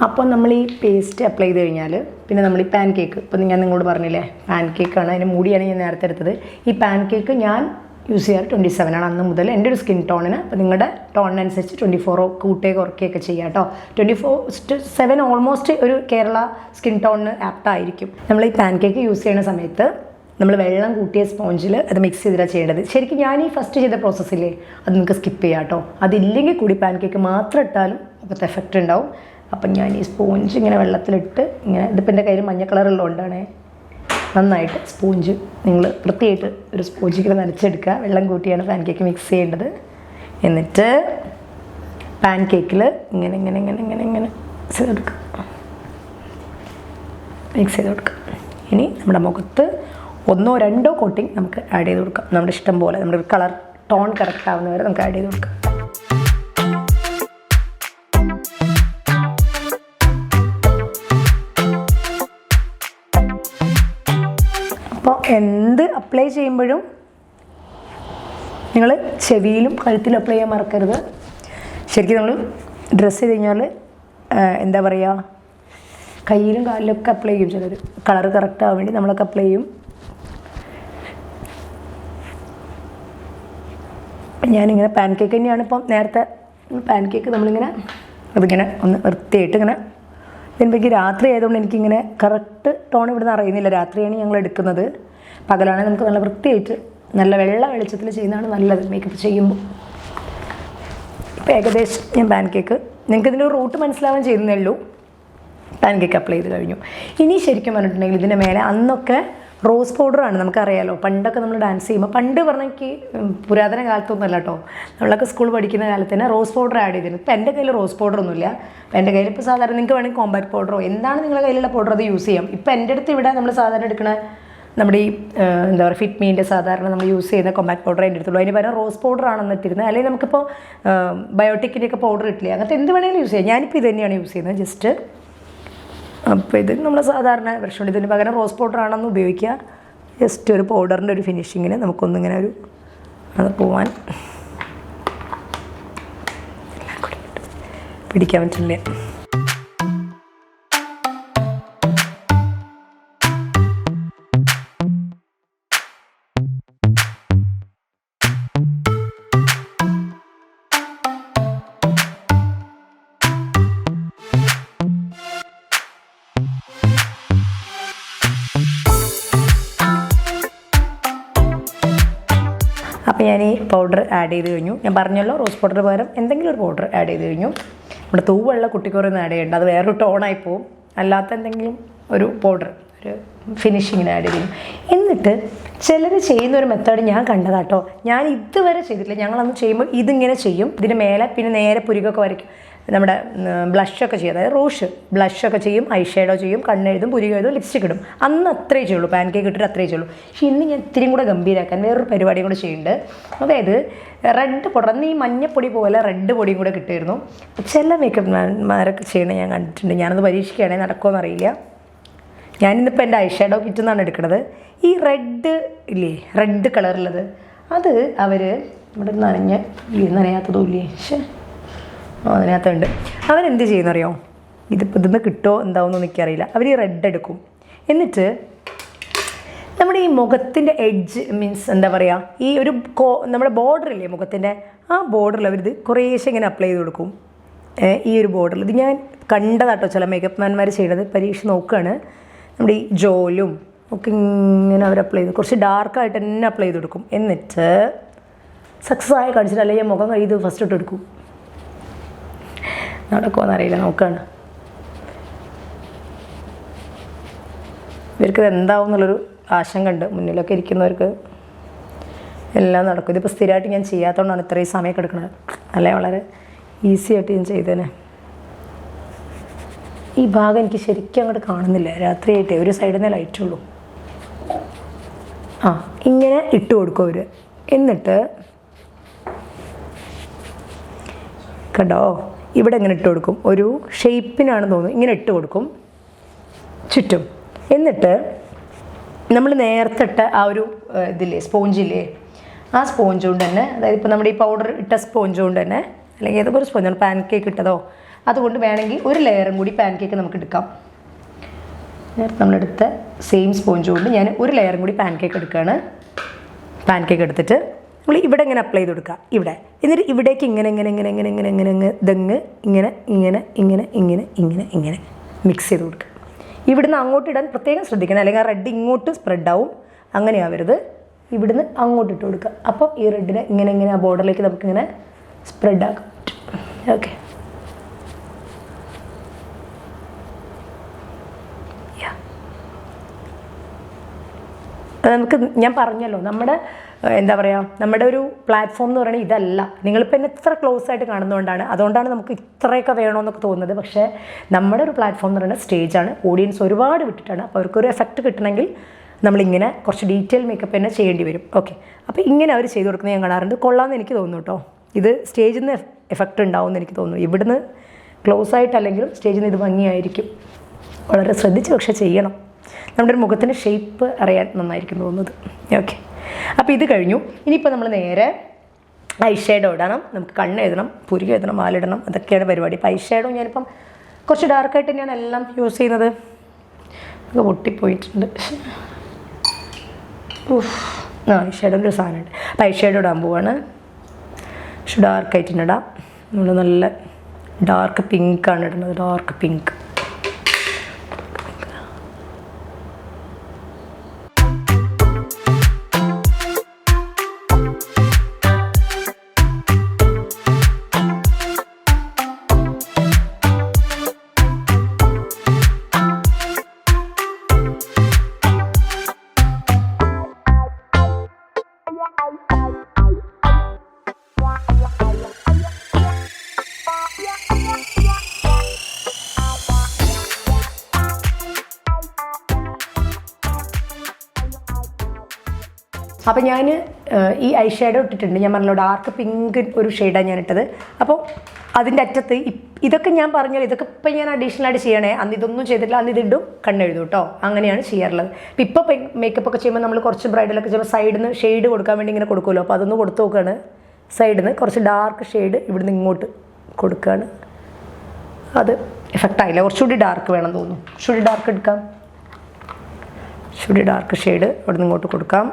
അപ്പോൾ നമ്മൾ ഈ പേസ്റ്റ് അപ്ലൈ ചെയ്ത് കഴിഞ്ഞാൽ പിന്നെ നമ്മൾ ഈ പാൻ കേക്ക്, ഇപ്പോൾ ഞാൻ നിങ്ങളോട് പറഞ്ഞില്ലേ പാൻ കേക്കാണ്, അതിൻ്റെ മൂടിയാണ് ഞാൻ നേരത്തെ എടുത്തത്. ഈ പാൻ കേക്ക് ഞാൻ യൂസ് ചെയ്യാറ് 27 ആണ് അന്ന് മുതൽ എൻ്റെ ഒരു സ്കിൻ ടോണിന്. അപ്പോൾ നിങ്ങളുടെ ടോണിനനുസരിച്ച് 24 കൂട്ടുകയോ കുറയ്ക്കുകയൊക്കെ ചെയ്യാം കേട്ടോ. 24/7 ഓൾമോസ്റ്റ് ഒരു കേരള സ്കിൻ ടോണിന് ആപ്റ്റായിരിക്കും. നമ്മൾ ഈ പാൻ കേക്ക് യൂസ് ചെയ്യുന്ന സമയത്ത് നമ്മൾ വെള്ളം കൂട്ടിയ സ്പോഞ്ചിൽ അത് മിക്സ് ചെയ്തിട്ടാണ് ചെയ്യേണ്ടത്. ശരിക്കും ഞാൻ ഈ ഫസ്റ്റ് ചെയ്ത പ്രോസസ്സില്ലേ അത് നിങ്ങൾക്ക് സ്കിപ്പ് ചെയ്യാം കേട്ടോ. അതില്ലെങ്കിൽ കൂടി പാൻ കേക്ക് മാത്രം ഇട്ടാലും അപ്പോഴത്തെ എഫക്റ്റ് ഉണ്ടാവും. അപ്പം ഞാൻ ഈ സ്പോഞ്ച് ഇങ്ങനെ വെള്ളത്തിലിട്ട് ഇങ്ങനെ, ഇതിപ്പോൾ എൻ്റെ കയ്യിൽ മഞ്ഞ കളറുള്ളതുകൊണ്ടാണ്, നന്നായിട്ട് സ്പോഞ്ച് നിങ്ങൾ വൃത്തിയായിട്ട് ഒരു സ്പോഞ്ചിൽ നനച്ചെടുക്കുക. വെള്ളം കൂട്ടിയാണ് പാൻ കേക്ക് മിക്സ് ചെയ്യേണ്ടത്. എന്നിട്ട് പാൻ കേക്കിൽ ഇങ്ങനെ ഇങ്ങനെ ഇങ്ങനെ ഇങ്ങനെ ഇങ്ങനെ മിക്സ് ചെയ്ത് കൊടുക്കുക. മിക്സ് ചെയ്ത് കൊടുക്കുക. ഇനി നമ്മുടെ മുഖത്ത് 1 or 2 കോട്ടിങ് നമുക്ക് ആഡ് ചെയ്ത് കൊടുക്കാം. നമ്മുടെ ഇഷ്ടം പോലെ നമ്മുടെ ഒരു കളർ ടോൺ കറക്റ്റ് ആവുന്ന വരെ നമുക്ക് ആഡ് ചെയ്ത് കൊടുക്കാം. അപ്പോൾ എന്ത് അപ്ലൈ ചെയ്യുമ്പോഴും നിങ്ങൾ ചെവിയിലും കഴുത്തിലും അപ്ലൈ ചെയ്യാൻ മറക്കരുത്. ശരിക്കും നമ്മൾ ഡ്രസ്സ് ചെയ്ത് കഴിഞ്ഞാൽ എന്താ പറയുക, കയ്യിലും കാലിലൊക്കെ അപ്ലൈ ചെയ്യും ചിലർ. കളർ കറക്റ്റ് ആവാൻ വേണ്ടി നമ്മളൊക്കെ അപ്ലൈ ചെയ്യും. ഞാനിങ്ങനെ പാൻ കേക്ക് തന്നെയാണ് ഇപ്പം നേരത്തെ പാൻ കേക്ക് നമ്മളിങ്ങനെ അതിങ്ങനെ ഒന്ന് വൃത്തിയായിട്ട് ഇങ്ങനെ ഇതിനിപ്പോൾ രാത്രി ആയതുകൊണ്ട് എനിക്കിങ്ങനെ കറക്റ്റ് ടോൺ ഇവിടുന്ന് അറിയുന്നില്ല. രാത്രിയാണ് ഞങ്ങൾ എടുക്കുന്നത്. പകലാണെങ്കിൽ നമുക്ക് നല്ല വൃത്തിയായിട്ട് നല്ല വെള്ള വെളിച്ചത്തിൽ ചെയ്യുന്നതാണ് നല്ലത് മേക്കപ്പ് ചെയ്യുമ്പോൾ. ഇപ്പോൾ ഏകദേശം ഞാൻ പാൻ കേക്ക്, നിങ്ങൾക്ക് ഇതിൻ്റെ ഒരു റൂട്ട് മനസ്സിലാവാൻ ചെയ്യുന്നേ ഉള്ളൂ. പാൻ കേക്ക് അപ്ലൈ ചെയ്ത് കഴിഞ്ഞു. ഇനി ശരിക്കും പറഞ്ഞിട്ടുണ്ടെങ്കിൽ ഇതിൻ്റെ മേലെ അന്നൊക്കെ റോസ് പൗഡറാണ്, നമുക്കറിയാലോ. പണ്ടൊക്കെ നമ്മൾ ഡാൻസ് ചെയ്യുമ്പോൾ, പണ്ട് പറഞ്ഞാൽ എനിക്ക് പുരാതന കാലത്തൊന്നുമല്ല കേട്ടോ, നമ്മളൊക്കെ സ്കൂൾ പഠിക്കുന്ന കാലത്ത് തന്നെ റോസ് പൗഡർ ആഡ് ചെയ്തിരുന്നു. ഇപ്പോൾ എൻ്റെ കയ്യിൽ റോസ് പൗഡറൊന്നുമില്ല. അപ്പോൾ എൻ്റെ കയ്യിൽ ഇപ്പോൾ സാധാരണ നിങ്ങൾക്ക് വേണമെങ്കിൽ കോമ്പാക്ട് പൗഡറോ എന്താണ് നിങ്ങളുടെ കയ്യിലുള്ള പൗഡർ അത് യൂസ് ചെയ്യാം. ഇപ്പോൾ എൻ്റെ അടുത്ത് ഇവിടെ നമ്മൾ സാധാരണ എടുക്കുന്ന നമ്മുടെ ഈ എന്താ പറയുക ഫിറ്റ്മീൻ്റെ സാധാരണ നമ്മൾ യൂസ് ചെയ്യുന്ന കോമ്പാക്ട് പൗഡർ എൻ്റെ അടുത്തുള്ളൂ. അതിന് പകരം റോസ് പൗഡർ ആണെന്ന് ഇട്ടിരുന്നത്. അല്ലെങ്കിൽ നമുക്കിപ്പോൾ ബയോട്ടിക്കിൻ്റെയൊക്കെ പൗഡർ കിട്ടില്ല. അങ്ങനത്തെ എന്ത് വേണമെങ്കിലും യൂസ് ചെയ്യാം. ഞാനിപ്പോൾ ഇത് തന്നെയാണ് യൂസ് ചെയ്യുന്നത് ജസ്റ്റ്. അപ്പോൾ ഇത് നമ്മൾ സാധാരണ വെർഷൻ, ഇതിന് പകരം റോസ് പൗഡർ ആണെന്ന് ഉപയോഗിക്കുക. ജസ്റ്റ് ഒരു പൗഡറിൻ്റെ ഒരു ഫിനിഷിങ്ങിന് നമുക്കൊന്നിങ്ങനെ ഒരു അത് പോവാൻ പിടിക്കാൻ പറ്റില്ല. അപ്പോൾ ഞാൻ ഈ പൗഡർ ആഡ് ചെയ്ത് കഴിഞ്ഞു. ഞാൻ പറഞ്ഞല്ലോ റോസ് പൗഡർ പകരം എന്തെങ്കിലും ഒരു പൗഡർ ആഡ് ചെയ്ത് കഴിഞ്ഞു. നമ്മുടെ തൂവുള്ള കുട്ടിക്കോറൊന്നും ആഡ് ചെയ്യേണ്ട, അത് വേറൊരു ടോണായി പോവും. അല്ലാത്ത എന്തെങ്കിലും ഒരു പൗഡർ ഒരു ഫിനിഷിങ്ങിന് ആഡ് ചെയ്യും. എന്നിട്ട് ചിലർ ചെയ്യുന്ന ഒരു മെത്തേഡ് ഞാൻ കണ്ടതാട്ടോ, ഞാൻ ഇതുവരെ ചെയ്തിട്ടില്ല. ഞങ്ങളന്ന് ചെയ്യുമ്പോൾ ഇതിങ്ങനെ ചെയ്യും, ഇതിന് മേലെ പിന്നെ നേരെ പുരികൊക്കെ വരയ്ക്കും. നമ്മുടെ ബ്ലഷൊക്കെ ചെയ്യും, അതായത് റോഷ് ബ്ലഷൊക്കെ ചെയ്യും, ഐ ഷേഡോ ചെയ്യും, കണ്ണെഴുതും, പുരികെഴുതും, ലിപ്സ്റ്റിക് ഇടും. അന്ന് അത്രേ ചെയ്യുള്ളൂ, പാൻ കേക്ക് ഇട്ടിട്ട് അത്രേ ചെയ്യുള്ളൂ. പക്ഷേ ഇന്ന് ഞാൻ ഇത്തിരിയും കൂടെ ഗംഭീരാക്കാൻ വേറൊരു പരിപാടിയും കൂടെ ചെയ്യുന്നുണ്ട്. അതായത് റെഡ് പൗഡർ, അന്ന് ഈ മഞ്ഞപ്പൊടി പോലെ റെഡ് പൊടിയും കൂടെ കിട്ടുമായിരുന്നു. ചില മേക്കപ്പ് മാരൊക്കെ ചെയ്യണത് ഞാൻ കണ്ടിട്ടുണ്ട്. ഞാനത് പരീക്ഷിക്കുകയാണെങ്കിൽ നടക്കുമോ അറിയില്ല. ഞാനിന്നിപ്പോൾ എൻ്റെ ഐ ഷേഡോ കിറ്റിൽ നിന്നാണ് എടുക്കുന്നത്. ഈ റെഡ് ഇല്ലേ, റെഡ് കളറുള്ളത്, അത് അവർ ഇവിടെ നനയാത്തതും ഇല്ലേ, പക്ഷേ അതിനകത്തുണ്ട്. അവരെന്ത് ചെയ്യുന്നറിയോ, ഇതിപ്പോൾ ഇതിന്ന് കിട്ടുമോ എന്താവുമെന്നൊന്നും എനിക്കറിയില്ല. അവർ ഈ റെഡ് എടുക്കും, എന്നിട്ട് നമ്മുടെ ഈ മുഖത്തിൻ്റെ എഡ്ജ് മീൻസ് എന്താ പറയുക, ഈ ഒരു നമ്മുടെ ബോർഡറില്ലേ മുഖത്തിൻ്റെ, ആ ബോർഡറിൽ അവരിത് കുറേശ്ശെ ഇങ്ങനെ അപ്ലൈ ചെയ്ത് കൊടുക്കും. ഈ ഒരു ബോർഡറിൽ ഇത് ഞാൻ കണ്ടതാട്ടോ ചില മേക്കപ്പ് മാൻമാർ ചെയ്യണത്. പരീക്ഷ നോക്കുകയാണ്. നമ്മുടെ ഈ ജോലും ഒക്കെ ഇങ്ങനെ അവർ അപ്ലൈ ചെയ്ത് കുറച്ച് ഡാർക്കായിട്ട് തന്നെ അപ്ലൈ ചെയ്ത് കൊടുക്കും. എന്നിട്ട് സക്സസ് ആയി കാണിച്ചിട്ട് അല്ലെങ്കിൽ മുഖം കഴിയത് ഫസ്റ്റ് ഇട്ട് എടുക്കും. നടക്കുമെന്നറിയില്ല, നോക്കുകയാണ്. ഇവർക്ക് എന്താവും എന്നുള്ളൊരു ആശങ്ക ഉണ്ട്. മുന്നിലൊക്കെ ഇരിക്കുന്നവർക്ക് എല്ലാം നടക്കും. ഇതിപ്പോൾ സ്ഥിരമായിട്ട് ഞാൻ ചെയ്യാത്തതുകൊണ്ടാണ് ഇത്രയും സമയമൊക്കെ എടുക്കുന്നത്. അല്ലെ വളരെ ഈസി ആയിട്ട് ഞാൻ ചെയ്തേനെ. ഈ ഭാഗം എനിക്ക് ശരിക്കും അങ്ങോട്ട് കാണുന്നില്ല, രാത്രിയായിട്ടേ ഒരു സൈഡിൽ നിന്ന് ലൈറ്റുള്ളൂ. ഇങ്ങനെ ഇട്ട് കൊടുക്കും അവർ. എന്നിട്ട് കണ്ടോ, ഇവിടെ ഇങ്ങനെ ഇട്ട് കൊടുക്കും. ഒരു ഷേപ്പിനാണെന്ന് തോന്നുന്നു, ഇങ്ങനെ ഇട്ട് കൊടുക്കും ചുറ്റും. എന്നിട്ട് നമ്മൾ നേരത്തെ ഇട്ട ആ ഒരു ഇതില്ലേ സ്പോഞ്ചില്ലേ, ആ സ്പോഞ്ച് കൊണ്ട് തന്നെ, അതായത് ഇപ്പോൾ നമ്മുടെ ഈ പൗഡർ ഇട്ട സ്പോഞ്ച് കൊണ്ട് തന്നെ, അല്ലെങ്കിൽ ഏതൊക്കെ ഒരു സ്പോഞ്ചാണ് പാൻ കേക്ക് ഇട്ടതോ, അതുകൊണ്ട് വേണമെങ്കിൽ ഒരു ലെയറും കൂടി പാൻ കേക്ക് നമുക്ക് എടുക്കാം. നേരത്തെ നമ്മളെടുത്ത സെയിം സ്പോഞ്ച് കൊണ്ട് ഞാൻ ഒരു ലെയറും കൂടി പാൻ കേക്ക് എടുക്കുകയാണ്. പാൻ കേക്ക് എടുത്തിട്ട് നമ്മൾ ഇവിടെ ഇങ്ങനെ അപ്ലൈ ചെയ്ത് കൊടുക്കുക, ഇവിടെ. എന്നിട്ട് ഇവിടേക്ക് ഇങ്ങനെ ഇങ്ങനെ ഇങ്ങനെ ഇങ്ങനെ ഇങ്ങനെ ഇങ്ങനെ ഇങ്ങനെ ദങ്ങ് ഇങ്ങനെ ഇങ്ങനെ ഇങ്ങനെ ഇങ്ങനെ ഇങ്ങനെ ഇങ്ങനെ മിക്സ് ചെയ്ത് കൊടുക്കുക. ഇവിടുന്ന് അങ്ങോട്ട് ഇടാൻ പ്രത്യേകം ശ്രദ്ധിക്കണം, അല്ലെങ്കിൽ ആ റെഡ് ഇങ്ങോട്ട് സ്പ്രെഡ് ആവും. അങ്ങനെ ആവരുത്. ഇവിടുന്ന് അങ്ങോട്ട് ഇട്ട് കൊടുക്കുക. അപ്പോൾ ഈ റെഡിനെ ഇങ്ങനെ ഇങ്ങനെ ആ ബോർഡറിലേക്ക് നമുക്കിങ്ങനെ സ്പ്രെഡ് ആക്കാൻ പറ്റും. ഓക്കെ, നമുക്ക് ഞാൻ പറഞ്ഞല്ലോ, നമ്മുടെ എന്താ പറയുക, നമ്മുടെ ഒരു പ്ലാറ്റ്ഫോം എന്ന് പറയുന്നത് ഇതല്ല. നിങ്ങളിപ്പോൾ എന്നെ ഇത്ര ക്ലോസ് ആയിട്ട് കാണുന്നതുകൊണ്ടാണ്, അതുകൊണ്ടാണ് നമുക്ക് ഇത്രയൊക്കെ വേണമെന്നൊക്കെ തോന്നുന്നത്. പക്ഷേ നമ്മുടെ ഒരു പ്ലാറ്റ്ഫോം എന്ന് പറയുന്നത് സ്റ്റേജാണ്. ഓഡിയൻസ് ഒരുപാട് വിട്ടിട്ടാണ്. അപ്പോൾ അവർക്കൊരു എഫക്റ്റ് കിട്ടണമെങ്കിൽ നമ്മളിങ്ങനെ കുറച്ച് ഡീറ്റെയിൽ മേക്കപ്പ് തന്നെ ചെയ്യേണ്ടി വരും. ഓക്കെ, അപ്പോൾ ഇങ്ങനെ അവർ ചെയ്ത് കൊടുക്കുന്നത് ഞാൻ കാണാറുണ്ട്. കൊള്ളാമെന്ന് എനിക്ക് തോന്നുന്നു കേട്ടോ. ഇത് സ്റ്റേജിൽ നിന്ന് എഫക്റ്റ് ഉണ്ടാവുമെന്ന് എനിക്ക് തോന്നുന്നു. ഇവിടുന്ന് ക്ലോസ് ആയിട്ടല്ലെങ്കിലും സ്റ്റേജിൽ നിന്ന് ഇത് ഭംഗിയായിരിക്കും. വളരെ ശ്രദ്ധിച്ച് പക്ഷേ ചെയ്യണം. നമ്മുടെ ഒരു മുഖത്തിൻ്റെ ഷേപ്പ് അറിയാൻ നന്നായിരിക്കും തോന്നുന്നത്. ഓക്കെ, അപ്പോൾ ഇത് കഴിഞ്ഞു. ഇനിയിപ്പോൾ നമ്മൾ നേരെ ഐ ഷേഡോ ഇടണം. നമുക്ക് കണ്ണെഴുതണം, പുരിക എഴുതണം, വാലിടണം, അതൊക്കെയാണ് പരിപാടി. ഇപ്പോൾ ഐ ഷേഡോ ഞാനിപ്പം കുറച്ച് ഡാർക്കായിട്ട് തന്നെയാണ് എല്ലാം യൂസ് ചെയ്യുന്നത്. അത് പൊട്ടിപ്പോയിട്ടുണ്ട്. ഐ ഷേഡോൻ്റെ ഒരു സാധനമുണ്ട്. അപ്പോൾ ഐ ഷേഡോ ഇടാൻ പോവാണ്. പക്ഷെ ഡാർക്കായിട്ട് തന്നെ ഇടാം. നമ്മൾ നല്ല ഡാർക്ക് പിങ്കാണ് ഇടുന്നത്, ഡാർക്ക് പിങ്ക്. അപ്പോൾ ഞാൻ ഈ ഐ ഷാഡോ ഇട്ടിട്ടുണ്ട്. ഞാൻ പറഞ്ഞല്ലോ ഡാർക്ക് പിങ്ക് ഒരു ഷെയ്ഡാണ് ഞാൻ ഇട്ടത്. അപ്പോൾ അതിൻ്റെ അറ്റത്ത് ഇതൊക്കെ ഞാൻ പറഞ്ഞാൽ ഇതൊക്കെ ഇപ്പം ഞാൻ അഡീഷണൽ ആയിട്ട് ചെയ്യണേ. അന്ന് ഇതൊന്നും ചെയ്തിട്ടില്ല, അന്ന് ഇതിടും കണ്ണെഴുതും കേട്ടോ. അങ്ങനെയാണ് ചെയ്യാറുള്ളത്. ഇപ്പോൾ മേക്കപ്പ് ഒക്കെ ചെയ്യുമ്പോൾ നമ്മൾ കുറച്ച് ബ്രൈഡലൊക്കെ ചെയ്യുമ്പോൾ സൈഡിൽ നിന്ന് ഷെയ്ഡ് കൊടുക്കാൻ വേണ്ടി ഇങ്ങനെ കൊടുക്കുമല്ലോ. അപ്പോൾ അതൊന്ന് കൊടുത്ത് നോക്കുകയാണ്. സൈഡിൽ നിന്ന് കുറച്ച് ഡാർക്ക് ഷെയ്ഡ് ഇവിടുന്ന് ഇങ്ങോട്ട് കൊടുക്കുകയാണ്. അത് എഫക്റ്റ് ആയില്ല, കുറച്ചുകൂടി ഡാർക്ക് വേണം തോന്നുന്നു. കുറച്ചുകൂടി ഡാർക്ക് എടുക്കാം. കുറച്ചുകൂടി ഡാർക്ക് ഷെയ്ഡ് ഇവിടുന്ന് ഇങ്ങോട്ട് കൊടുക്കാം.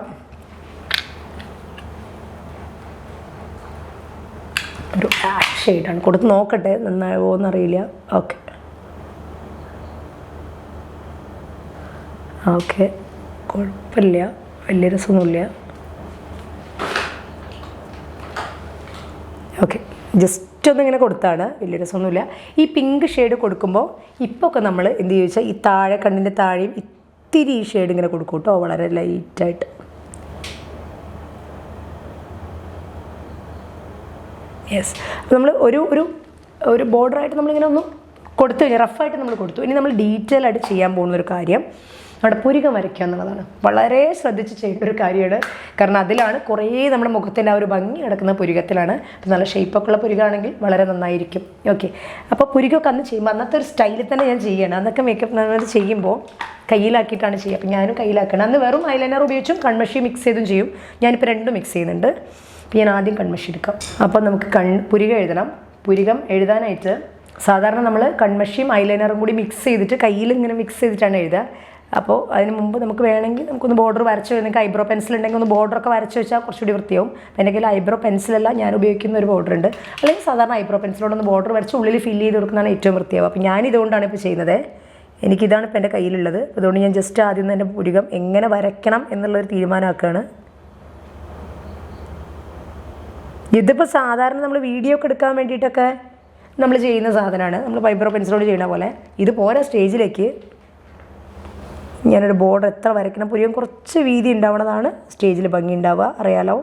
ഒരു ആഷ് ഷെയ്ഡാണ് കൊടുത്ത് നോക്കട്ടെ നന്നായോ എന്നറിയില്ല. ഓക്കെ ഓക്കെ കുഴപ്പമില്ല, വലിയ രസമൊന്നുമില്ല. ഓക്കെ ജസ്റ്റ് ഒന്നിങ്ങനെ കൊടുത്താണ്, വലിയ രസമൊന്നുമില്ല. ഈ പിങ്ക് ഷെയ്ഡ് കൊടുക്കുമ്പോൾ ഇപ്പോൾ ഒക്കെ നമ്മൾ എന്ത് ചോദിച്ചാൽ ഈ താഴെ കണ്ണിൻ്റെ താഴെയും ഇത്തിരി ഈ ഷെയ്ഡ് ഇങ്ങനെ കൊടുക്കും കേട്ടോ, വളരെ ലൈറ്റായിട്ട്. യെസ്, അപ്പോൾ നമ്മൾ ഒരു ബോർഡറായിട്ട് നമ്മളിങ്ങനെ ഒന്ന് കൊടുത്തു കഴിഞ്ഞാൽ റഫായിട്ട് നമ്മൾ കൊടുത്തു. ഇനി നമ്മൾ ഡീറ്റെയിൽ ആയിട്ട് ചെയ്യാൻ പോകുന്ന ഒരു കാര്യം നമ്മുടെ പുരികം വരയ്ക്കുക എന്നുള്ളതാണ്. വളരെ ശ്രദ്ധിച്ച് ചെയ്യുന്ന ഒരു കാര്യമാണ്. കാരണം അതിലാണ് കുറേ നമ്മുടെ മുഖത്തിൻ്റെ ആ ഒരു ഭംഗി കിടക്കുന്ന പുരികത്തിലാണ്. അപ്പോൾ നല്ല ഷേപ്പൊക്കെ ഉള്ള പുരികമാണെങ്കിൽ വളരെ നന്നായിരിക്കും. ഓക്കെ, അപ്പോൾ പുരികമൊക്കെ അന്ന് ചെയ്യുമ്പോൾ അന്നത്തെ ഒരു സ്റ്റൈലിൽ തന്നെ ഞാൻ ചെയ്യണം. അന്നൊക്കെ മേക്കപ്പ് നമ്മൾ ചെയ്യുമ്പോൾ കയ്യിലാക്കിയിട്ടാണ് ചെയ്യുക. അപ്പോൾ ഞാനും കയ്യിലാക്കണം. അന്ന് വെറും ഐലൈനർ ഉപയോഗിച്ചും കൺമഷി മിക്സ് ചെയ്തും ചെയ്യും. ഞാനിപ്പോൾ രണ്ടും മിക്സ് ചെയ്യുന്നുണ്ട്. അപ്പോൾ ഞാൻ ആദ്യം കൺമഷി എടുക്കാം. അപ്പോൾ നമുക്ക് പുരികം എഴുതണം. പുരികം എഴുതാനായിട്ട് സാധാരണ നമ്മൾ കൺമഷിയും ഐലൈനറും കൂടി മിക്സ് ചെയ്തിട്ട് കയ്യിൽ ഇങ്ങനെ മിക്സ് ചെയ്തിട്ടാണ് എഴുതുക. അപ്പോൾ അതിന് മുമ്പ് നമുക്ക് വേണമെങ്കിൽ നമുക്കൊന്ന് ബോർഡർ വരച്ച് നിങ്ങൾക്ക് ഐബ്രോ പെൻസിൽ ഉണ്ടെങ്കിൽ ഒന്ന് ബോർഡറൊക്കെ വരച്ച് വെച്ചാൽ കുറച്ചുകൂടി വൃത്തിയാവും. അപ്പോൾ എൻ്റെ കയ്യിൽ ഐബ്രോ പെൻസിലല്ല ഞാൻ ഉപയോഗിക്കുന്ന ഒരു ബോർഡർ ഉണ്ട്. അല്ലെങ്കിൽ സാധാരണ ഐബ്രോ പെൻസിലോടൊന്ന് ബോർഡർ വരച്ച് ഉള്ളിൽ ഫില്ല് ചെയ്ത് കൊടുക്കുന്നതാണ് ഏറ്റവും വൃത്തിയാവും. അപ്പോൾ ഞാനിതുകൊണ്ടാണ് ഇപ്പോൾ ചെയ്യുന്നത്. എനിക്കിതാണ് ഇപ്പോൾ എൻ്റെ കയ്യിലുള്ളത്. അതുകൊണ്ട് ഞാൻ ജസ്റ്റ് ആദ്യം തന്നെ പുരികം എങ്ങനെ വരയ്ക്കണം എന്നുള്ളൊരു തീരുമാനമാക്കുകയാണ്. ഇതിപ്പോൾ സാധാരണ നമ്മൾ വീഡിയോ ഒക്കെ എടുക്കാൻ വേണ്ടിയിട്ടൊക്കെ നമ്മൾ ചെയ്യുന്ന സാധനമാണ്. നമ്മൾ ഐബ്രോ പെൻസിലോട് ചെയ്യുന്ന പോലെ. ഇത് പോരാ സ്റ്റേജിലേക്ക് ഞാനൊരു ബോർഡർ എത്ര വരയ്ക്കണം. പുരികം കുറച്ച് വീതി ഉണ്ടാവുന്നതാണ് സ്റ്റേജിൽ ഭംഗി ഉണ്ടാവുക, അറിയാലോ.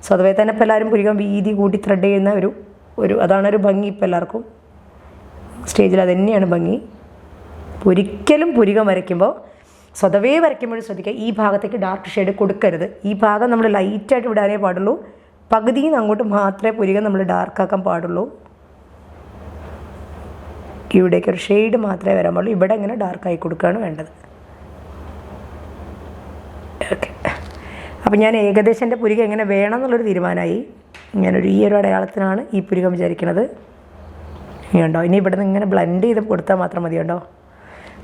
സ്വതവേ തന്നെ ഇപ്പോൾ എല്ലാവരും പുരികം വീതി കൂട്ടി ത്രെഡ് ചെയ്യുന്ന അതാണൊരു ഭംഗി ഇപ്പോൾ എല്ലാവർക്കും. സ്റ്റേജിൽ അത് തന്നെയാണ് ഭംഗി. ഒരിക്കലും പുരികം വരയ്ക്കുമ്പോൾ സ്വതവേ വരയ്ക്കുമ്പോഴും ശ്രദ്ധിക്കുക, ഈ ഭാഗത്തേക്ക് ഡാർക്ക് ഷെയ്ഡ് കൊടുക്കരുത്. ഈ ഭാഗം നമ്മൾ ലൈറ്റായിട്ട് വിടാനേ പാടുള്ളൂ. പകുതിയിൽ നിന്ന് അങ്ങോട്ട് മാത്രമേ പുരികം നമ്മൾ ഡാർക്കാക്കാൻ പാടുള്ളൂ. ഇവിടേക്ക് ഒരു ഷെയ്ഡ് മാത്രമേ വരാൻ പാടുള്ളൂ. ഇവിടെ ഇങ്ങനെ ഡാർക്കായി കൊടുക്കുകയാണ് വേണ്ടത്. ഓക്കെ, അപ്പോൾ ഞാൻ ഏകദേശം എൻ്റെ പുരികം എങ്ങനെ വേണം എന്നുള്ളൊരു തീരുമാനമായി. ഈ ഒരു അടയാളത്തിനാണ് ഈ പുരികം വിചാരിക്കുന്നത്. ഇനിയുണ്ടോ, ഇനി ഇവിടെ നിന്ന് ഇങ്ങനെ ബ്ലെൻഡ് ചെയ്ത് കൊടുത്താൽ മാത്രം മതി കേട്ടോ.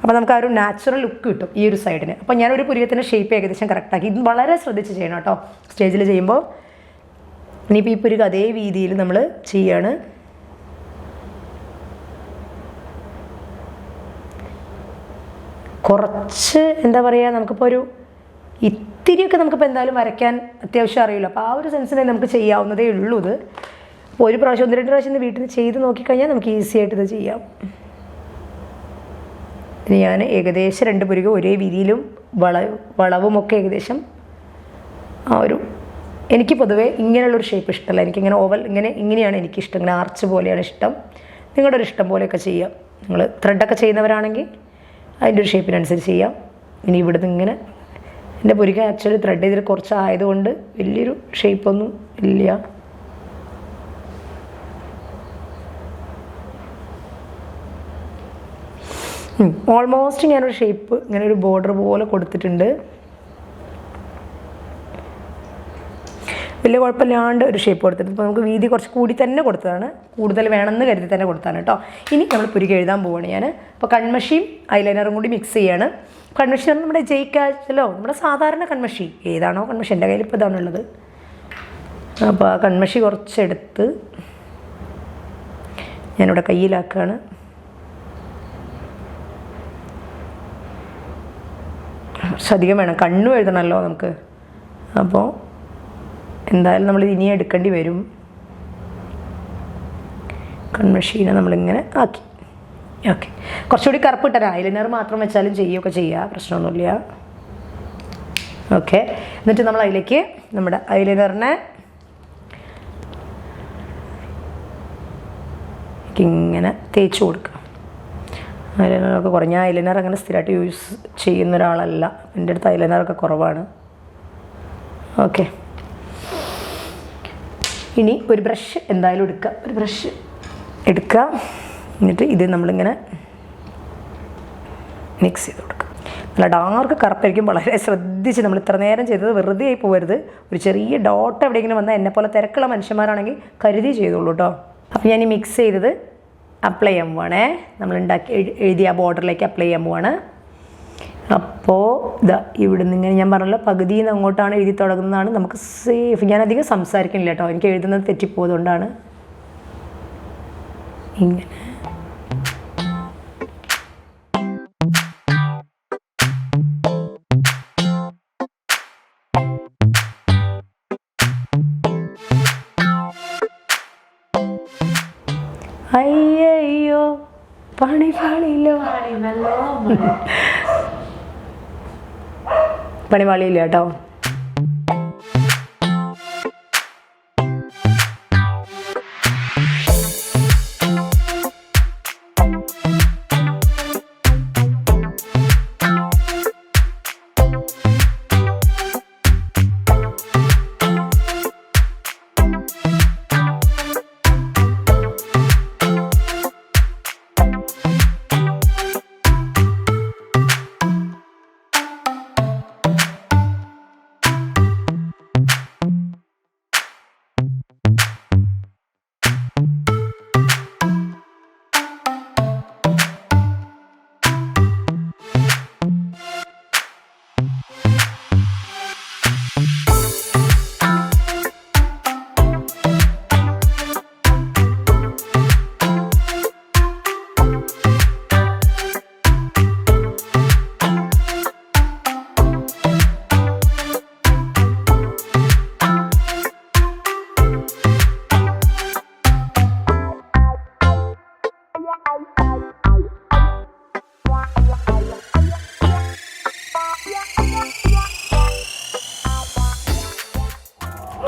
അപ്പോൾ നമുക്ക് ആ ഒരു നാച്ചുറൽ ലുക്ക് കിട്ടും ഈ ഒരു സൈഡിന്. അപ്പോൾ ഞാനൊരു പുരികത്തിൻ്റെ ഷേപ്പ് ഏകദേശം കറക്റ്റാക്കി. ഇത് വളരെ ശ്രദ്ധിച്ച് ചെയ്യണം കേട്ടോ സ്റ്റേജിൽ ചെയ്യുമ്പോൾ. ഇനിയിപ്പോൾ ഈ പുരികം അതേ രീതിയിൽ നമ്മൾ ചെയ്യാണ്. കുറച്ച് എന്താ പറയുക, നമുക്കിപ്പോൾ ഒരു ഇത്തിരിയൊക്കെ നമുക്കിപ്പോൾ എന്തായാലും വരയ്ക്കാൻ അത്യാവശ്യം അറിയില്ല. അപ്പോൾ ആ ഒരു സെൻസിനെ നമുക്ക് ചെയ്യാവുന്നതേ ഉള്ളൂ ഇത്. അപ്പോൾ ഒരു പ്രാവശ്യം 1-2 പ്രാവശ്യം വീട്ടിൽ നിന്ന് ചെയ്ത് നോക്കിക്കഴിഞ്ഞാൽ നമുക്ക് ഈസി ആയിട്ട് ഇത് ചെയ്യാം. ഇനി ഞാൻ ഏകദേശം 2 പുരികം ഒരേ വീതിയിലും വളവുമൊക്കെ ഏകദേശം ആ ഒരു, എനിക്ക് പൊതുവേ ഇങ്ങനെയുള്ളൊരു ഷേപ്പ് ഇഷ്ടമല്ല. എനിക്കിങ്ങനെ ഓവൽ ഇങ്ങനെയാണ് എനിക്കിഷ്ടം. ഇങ്ങനെ ആർച്ച് പോലെയാണ് ഇഷ്ടം. നിങ്ങളുടെ ഒരു ഇഷ്ടം പോലെയൊക്കെ ചെയ്യാം. നിങ്ങൾ ത്രെഡൊക്കെ ചെയ്യുന്നവരാണെങ്കിൽ അതിൻ്റെ ഒരു ഷേപ്പിനനുസരിച്ച് ചെയ്യാം. ഇനി ഇവിടുന്ന് ഇങ്ങനെ എൻ്റെ പുരികം ആക്ച്വലി ത്രെഡ് ചെയ്തിട്ട് കുറച്ച് ആയതുകൊണ്ട് വലിയൊരു ഷേപ്പൊന്നും ഇല്ല. ഓൾമോസ്റ്റ് ഞാനൊരു ഷേപ്പ് ഇങ്ങനെ ഒരു ബോർഡർ പോലെ കൊടുത്തിട്ടുണ്ട്. വലിയ കുഴപ്പമില്ലാണ്ട് ഒരു ഷേപ്പ് കൊടുത്തിട്ട് ഇപ്പോൾ നമുക്ക് വീതി കുറച്ച് കൂടി തന്നെ കൊടുത്തതാണ്. കൂടുതൽ വേണമെന്ന് കരുതി തന്നെ കൊടുത്താണ് കേട്ടോ. ഇനി നമ്മൾ പുരികം എഴുതാൻ പോവുകയാണ് ഞാൻ. അപ്പോൾ കൺമഷിയും ഐലൈനറും കൂടി മിക്സ് ചെയ്യാണ്. കൺമഷി പറഞ്ഞാൽ നമ്മുടെ ജയിക്കാച്ചല്ലോ, നമ്മുടെ സാധാരണ കൺമഷി ഏതാണോ കൺമഷി, എൻ്റെ കയ്യിൽ ഇപ്പോൾ ഇതാണുള്ളത്. അപ്പോൾ ആ കൺമഷി കുറച്ചെടുത്ത് ഞാനിവിടെ കയ്യിലാക്കുകയാണ്. കുറച്ചധികം വേണം, കണ്ണും എഴുതണമല്ലോ നമുക്ക്. അപ്പോൾ എന്തായാലും നമ്മൾ ഇനി എടുക്കേണ്ടി വരും. കൺമഷീനെ നമ്മളിങ്ങനെ ആക്കി. ഓക്കെ, കുറച്ചുകൂടി കറുപ്പ് ഇട്ടരാ. ഐലൈനർ മാത്രം വെച്ചാലും ചെയ്യുകയൊക്കെ ചെയ്യുക, പ്രശ്നമൊന്നുമില്ല. ഓക്കെ, എന്നിട്ട് നമ്മൾ അതിലേക്ക് നമ്മുടെ ഐലൈനറിനെ ഇങ്ങനെ തേച്ച് കൊടുക്കുക. ഐലൈനറൊക്കെ കുറഞ്ഞ ഐലൈനർ അങ്ങനെ സ്ഥിരമായിട്ട് യൂസ് ചെയ്യുന്ന ഒരാളല്ല. എൻ്റെ അടുത്ത് ഐലൈനറൊക്കെ കുറവാണ്. ഓക്കെ, ഇനി ഒരു ബ്രഷ് എന്തായാലും എടുക്കുക. ഒരു ബ്രഷ് എടുക്കുക. എന്നിട്ട് ഇത് നമ്മളിങ്ങനെ മിക്സ് ചെയ്ത് കൊടുക്കുക. നല്ല ഡാർക്ക് കറുപ്പായിരിക്കും. വളരെ ശ്രദ്ധിച്ച്, നമ്മൾ ഇത്ര നേരം ചെയ്തത് വെറുതെ ആയി പോകരുത്. ഒരു ചെറിയ ഡോട്ട് എവിടെയെങ്കിലും വന്നാൽ എന്നെപ്പോലെ തിരക്കുള്ള മനുഷ്യന്മാരാണെങ്കിൽ കരുതി ചെയ്തോളൂ കേട്ടോ. അപ്പോൾ ഞാൻ ഈ മിക്സ് ചെയ്തത് അപ്ലൈ ചെയ്യാൻ പോവാണേ. നമ്മൾ എഴുതിയ ആ ബോർഡറിലേക്ക് അപ്ലൈ ചെയ്യാൻ പോവാണ്. അപ്പോൾ ഇതാ ഇവിടെ നിന്ന് ഇങ്ങനെ ഞാൻ പറഞ്ഞല്ലോ, പകുതിയിൽ നിന്ന് അങ്ങോട്ടാണ് എഴുതി തുടങ്ങുന്നതാണ് നമുക്ക് സേഫ്. ഞാൻ അധികം സംസാരിക്കുന്നില്ല കേട്ടോ, എനിക്ക് എഴുതുന്നത് തെറ്റിപ്പോയതുകൊണ്ടാണ്. ഇങ്ങനെ അയ്യോ പണി പാളിയില്ലോ, പണി പാളിയില്ല കേട്ടോ.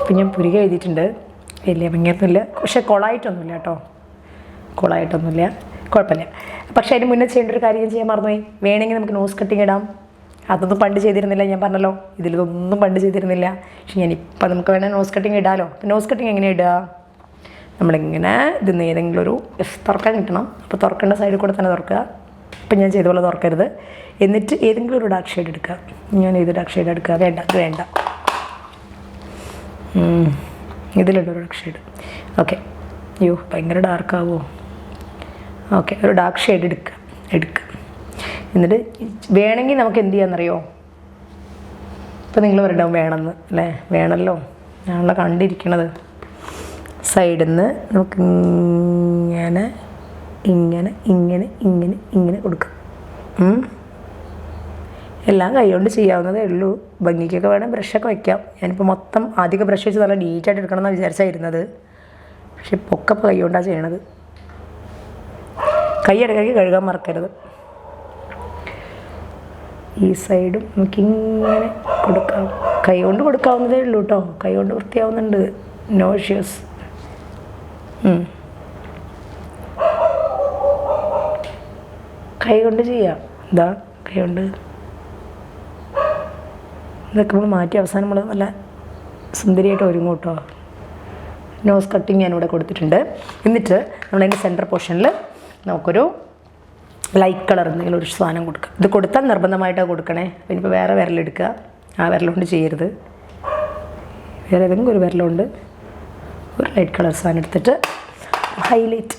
ഇപ്പം ഞാൻ പുരിക എഴുതിയിട്ടുണ്ട്. വലിയ ഭംഗിയൊന്നുമില്ല, പക്ഷേ കൊളായിട്ടൊന്നുമില്ല കേട്ടോ, കൊളായിട്ടൊന്നുമില്ല, കുഴപ്പമില്ല. പക്ഷേ അതിന് മുന്നേ ചെയ്യേണ്ട ഒരു കാര്യം ഞാൻ ചെയ്യാൻ മറന്നുപോയി. വേണമെങ്കിൽ നമുക്ക് നോസ് കട്ടിങ് ഇടാം. അതൊന്നും പണ്ട് ചെയ്തിരുന്നില്ല, ഞാൻ പറഞ്ഞല്ലോ, ഇതിലൊന്നും പണ്ട് ചെയ്തിരുന്നില്ല. പക്ഷെ ഞാനിപ്പോൾ നമുക്ക് വേണമെങ്കിൽ നോസ് കട്ടിങ് ഇടാമല്ലോ. അപ്പം നോസ് കട്ടിങ് എങ്ങനെ ഇടുക? നമ്മളിങ്ങനെ ഇതിന്ന് ഏതെങ്കിലും ഒരു തുറക്കാൻ കിട്ടണം. അപ്പോൾ തുറക്കേണ്ട സൈഡിൽ കൂടെ തന്നെ തുറക്കുക. ഇപ്പം ഞാൻ ചെയ്ത പോലെ തുറക്കരുത്. എന്നിട്ട് ഏതെങ്കിലും ഒരു ഡാർക്ക് ഷെയ്ഡ് എടുക്കുക. ഞാൻ ഏത് ഡാർക്ക് ഷെയ്ഡ് എടുക്കുക? വേണ്ട, അത് വേണ്ട, ഇതിലുള്ളൊരു ഡാർക്ക് ഷെയ്ഡ്. ഓക്കെ, അയ്യോ ഭയങ്കര ഡാർക്കാവോ? ഓക്കെ, ഒരു ഡാർക്ക് ഷെയ്ഡ് എടുക്കുക. എന്നിട്ട് വേണമെങ്കിൽ നമുക്ക് എന്ത് ചെയ്യാമെന്നറിയോ? ഇപ്പം നിങ്ങൾ പറയണ്ടാവും വേണമെന്ന് അല്ലേ? വേണമല്ലോ, ഞാനുള്ള കണ്ടിരിക്കണത്. സൈഡിൽ നിന്ന് നമുക്ക് ഇങ്ങനെ ഇങ്ങനെ ഇങ്ങനെ ഇങ്ങനെ ഇങ്ങനെ കൊടുക്കുക. എല്ലാം കൈകൊണ്ട് ചെയ്യാവുന്നതേ ഉള്ളൂ. ഭംഗിക്കൊക്കെ വേണം ബ്രഷൊക്കെ വയ്ക്കാം. ഞാനിപ്പോൾ മൊത്തം ആദ്യമൊക്കെ ബ്രഷ് വെച്ച് നല്ല നീറ്റായിട്ട് എടുക്കണം എന്നാണ് വിചാരിച്ചായിരുന്നത്. പക്ഷെ പൊക്കെ ഇപ്പോൾ കൈകൊണ്ടാണ് ചെയ്യണത്. കൈ ഇടയ്ക്ക് കഴുകാൻ മറക്കരുത്. ഈ സൈഡും നമുക്കിങ്ങനെ കൊടുക്കാം. കൈ കൊണ്ട് കൊടുക്കാവുന്നതേ ഉള്ളൂ കേട്ടോ. കൈ കൊണ്ട് വൃത്തിയാവുന്നുണ്ട്, നോ ഇഷ്യൂസ്. കൈ കൊണ്ട് ചെയ്യാം. ഇതാ കൈ കൊണ്ട് ഇതൊക്കെ നമ്മൾ മാറ്റി അവസാനം നമ്മൾ നല്ല സുന്ദരിയായിട്ട് ഒരുങ്ങും കേട്ടോ. നോസ് കട്ടിങ് ഞാനിവിടെ കൊടുത്തിട്ടുണ്ട്. എന്നിട്ട് നമ്മളതിൻ്റെ സെൻറ്റർ പോർഷനിൽ നമുക്കൊരു ലൈറ്റ് കളർ എന്തെങ്കിലും ഒരു സാധനം കൊടുക്കുക. ഇത് കൊടുത്താൽ നിർബന്ധമായിട്ടാണ് കൊടുക്കണേ. അപ്പോൾ ഇനിയിപ്പോൾ വേറെ വിരലെടുക്കുക. ആ വിരലുകൊണ്ട് ചെയ്യരുത്, വേറെ ഏതെങ്കിലും ഒരു വിരലുകൊണ്ട് ഒരു ലൈറ്റ് കളർ സാധനം എടുത്തിട്ട് ഹൈലൈറ്റ്.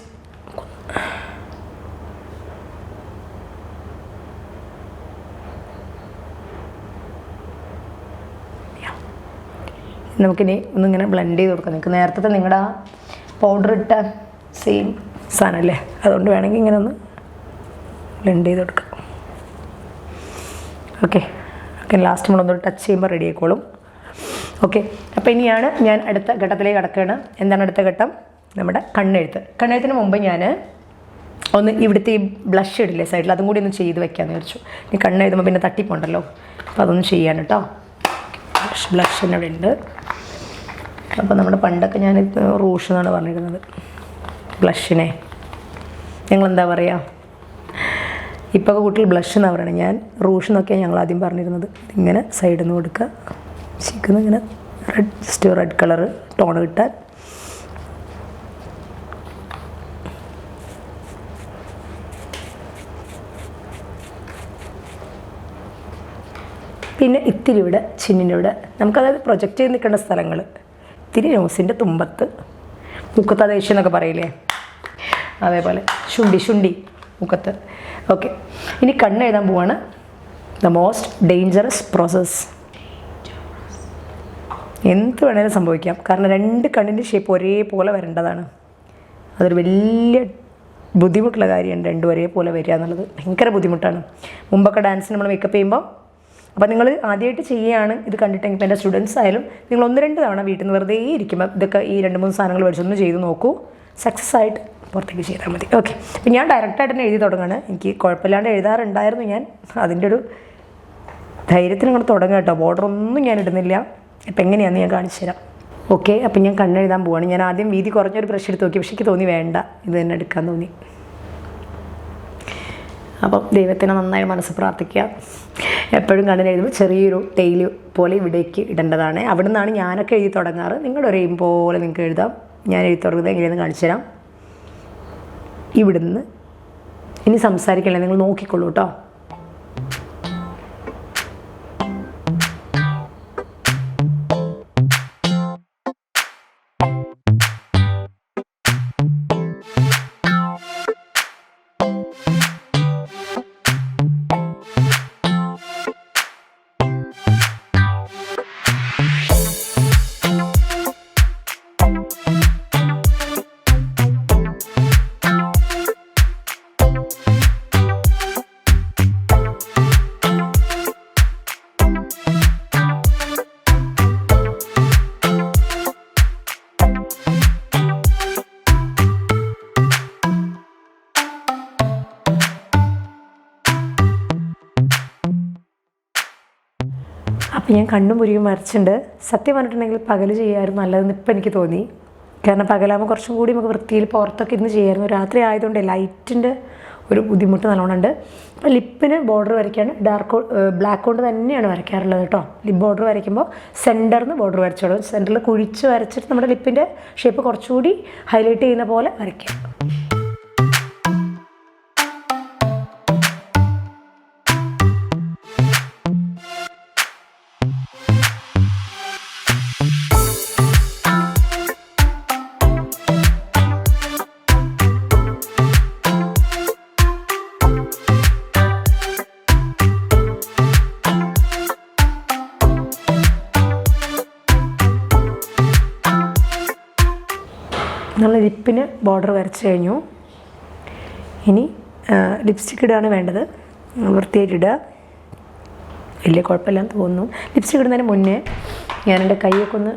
നമുക്കിനി ഒന്നിങ്ങനെ ബ്ലെൻഡ് ചെയ്ത് കൊടുക്കാം. നിങ്ങൾക്ക് നേരത്തെ നിങ്ങളുടെ ആ പൗഡർ ഇട്ട സെയിം സാധനമല്ലേ, അതുകൊണ്ട് വേണമെങ്കിൽ ഇങ്ങനെ ഒന്ന് ബ്ലെൻഡ് ചെയ്ത് കൊടുക്കാം. ഓക്കെ, ലാസ്റ്റ് നമ്മളൊന്ന് ടച്ച് ചെയ്യുമ്പോൾ റെഡി ആയിക്കോളും. ഓക്കെ, അപ്പോൾ ഇനിയാണ് ഞാൻ അടുത്ത ഘട്ടത്തിലേക്ക് കടക്കുകയാണ്. എന്താണ് അടുത്ത ഘട്ടം? നമ്മുടെ കണ്ണെഴുത്ത്. കണ്ണെഴുത്തിന് മുമ്പ് ഞാൻ ഒന്ന് ഇവിടുത്തെ ഈ ബ്ലഷ് ഇടില്ലേ സൈഡിൽ, അതും കൂടി ഒന്ന് ചെയ്ത് വെക്കാമെന്ന് വിചാരിച്ചു. ഇനി കണ്ണെഴുതുമ്പോൾ പിന്നെ തട്ടിപ്പോണ്ടല്ലോ, അപ്പോൾ അതൊന്ന് ചെയ്യാൻ കേട്ടോ. ബ്ലഷ് ഇവിടെ ഉണ്ട്. അപ്പോൾ നമ്മുടെ പണ്ടൊക്കെ ഞാൻ റൂഷ് എന്നാണ് പറഞ്ഞിരുന്നത് ബ്ലഷിനെ. ഞങ്ങളെന്താ പറയുക, ഇപ്പോൾ കുട്ടികൾ ബ്ലഷ് എന്നാണ് പറയുന്നത്. ഞാൻ റൂഷ് എന്നൊക്കെയാണ് ഞങ്ങൾ ആദ്യം പറഞ്ഞിരുന്നത്. ഇങ്ങനെ സൈഡിൽ നിന്ന് കൊടുക്കുക, ചിക്കൻ ഇങ്ങനെ ജസ്റ്റ് റെഡ് കളറ് ടോൺ കിട്ടാൻ. പിന്നെ ഇത്തിരി ഇവിടെ ചിന്നിൻ്റെ ഇവിടെ നമുക്കതായത് പ്രൊജക്റ്റ് ചെയ്ത് നിൽക്കേണ്ട സ്ഥലങ്ങൾ ഇത്തിരി നോസിൻ്റെ തുമ്പത്ത് മുക്കത്താദേശം എന്നൊക്കെ പറയില്ലേ, അതേപോലെ ശുണ്ടി മുക്കത്ത്. ഓക്കെ, ഇനി കണ്ണ് എഴുതാൻ പോവാണ്. The most dangerous process. എന്ത് വേണേലും സംഭവിക്കാം, കാരണം രണ്ട് കണ്ണിൻ്റെ ഷേപ്പ് ഒരേപോലെ വരേണ്ടതാണ്. അതൊരു വലിയ ബുദ്ധിമുട്ടുള്ള കാര്യമാണ്, രണ്ടും ഒരേപോലെ വരിക എന്നുള്ളത് ഭയങ്കര ബുദ്ധിമുട്ടാണ്. മുമ്പൊക്കെ ഡാൻസിന് നമ്മൾ മേക്കപ്പ് ചെയ്യുമ്പോൾ, അപ്പോൾ നിങ്ങൾ ആദ്യമായിട്ട് ചെയ്യുകയാണ് ഇത് കണ്ടിട്ടെങ്കിൽ, ഇപ്പോൾ എൻ്റെ സ്റ്റുഡൻസ് ആയാലും നിങ്ങൾ 1-2 തവണ വീട്ടിൽ നിന്ന് വെറുതെ ഇരിക്കുമ്പോൾ ഇതൊക്കെ ഈ 2-3 സാധനങ്ങൾ മേടിച്ചൊന്ന് ചെയ്ത് നോക്കൂ, സക്സസ് ആയിട്ട് പുറത്തേക്ക് ചെയ്താൽ മതി. ഓക്കെ, അപ്പോൾ ഞാൻ ഡയറക്റ്റായിട്ട് തന്നെ എഴുതി തുടങ്ങുകയാണ്. എനിക്ക് കുഴപ്പമില്ലാണ്ട് എഴുതാറുണ്ടായിരുന്നു ഞാൻ, അതിൻ്റെ ഒരു ധൈര്യത്തിൽ നിങ്ങൾ തുടങ്ങുക കേട്ടോ. ബോർഡറൊന്നും ഞാൻ ഇടുന്നില്ല. ഇപ്പം എങ്ങനെയാണെന്ന് ഞാൻ കാണിച്ചു തരാം. ഓക്കെ, അപ്പം ഞാൻ കണ്ണെഴുതാൻ പോവാണ്. ഞാൻ ആദ്യം വീതി കുറഞ്ഞൊരു ബ്രഷ് എടുത്ത് നോക്കി, പക്ഷേ എനിക്ക് തോന്നി വേണ്ട, ഇത് തന്നെ എടുക്കാൻ തോന്നി. അപ്പം ദൈവത്തിനെ നന്നായി മനസ്സ് പ്രാർത്ഥിക്കുക. എപ്പോഴും കണ്ണിനെഴുതുമ്പോൾ ചെറിയൊരു ടെയില് പോലെ ഇവിടേക്ക് ഇടേണ്ടതാണ്. അവിടെ നിന്നാണ് ഞാനൊക്കെ എഴുതി തുടങ്ങാറ്. നിങ്ങളുടെ ഒരു എയിം പോലെ നിങ്ങൾക്ക് എഴുതാം. ഞാൻ എഴുതി തുടങ്ങുന്നത് എങ്ങനെയാണെന്ന് കാണിച്ചു തരാം. ഇവിടുന്ന് ഇനി സംസാരിക്കണേ, നിങ്ങൾ നോക്കിക്കൊള്ളൂ കേട്ടോ. അപ്പോൾ ഞാൻ കണ്ണും മുരിയും വരച്ചിട്ടുണ്ട്. സത്യം പറഞ്ഞിട്ടുണ്ടെങ്കിൽ പകൽ ചെയ്യാമായിരുന്നു നല്ലതെന്ന് ഇപ്പം എനിക്ക് തോന്നി. കാരണം പകലാകുമ്പോൾ കുറച്ചും കൂടി നമുക്ക് വൃത്തിയിൽ പുറത്തൊക്കെ ഇരുന്ന് ചെയ്യാമായിരുന്നു. രാത്രി ആയതുകൊണ്ട് ലൈറ്റിൻ്റെ ഒരു ബുദ്ധിമുട്ട് നല്ലോണമുണ്ട്. അപ്പോൾ ലിപ്പിന് ബോർഡർ വരയ്ക്കാൻ ബ്ലാക്ക് കൊണ്ട് തന്നെയാണ് വരയ്ക്കാറുള്ളത് കേട്ടോ. ലിപ്പ് ബോർഡർ വരയ്ക്കുമ്പോൾ സെൻറ്ററിൽ നിന്ന് ബോർഡർ വരച്ചോളൂ. സെൻറ്ററിൽ കുഴിച്ച് വരച്ചിട്ട് നമ്മുടെ ലിപ്പിൻ്റെ ഷേപ്പ് കുറച്ചുകൂടി ഹൈലൈറ്റ് ചെയ്യുന്ന പോലെ വരയ്ക്കുക. നമ്മൾ ലിപ്പിന് ബോർഡർ വരച്ച് കഴിഞ്ഞു. ഇനി ലിപ്സ്റ്റിക് ഇടാണ് വേണ്ടത്. വൃത്തിയായിട്ടിടുക, വലിയ കുഴപ്പമില്ലാന്ന് തോന്നുന്നു. ലിപ്സ്റ്റിക് ഇടുന്നതിന് മുന്നേ ഞാൻ എൻ്റെ കൈയൊക്കെ ഒന്ന്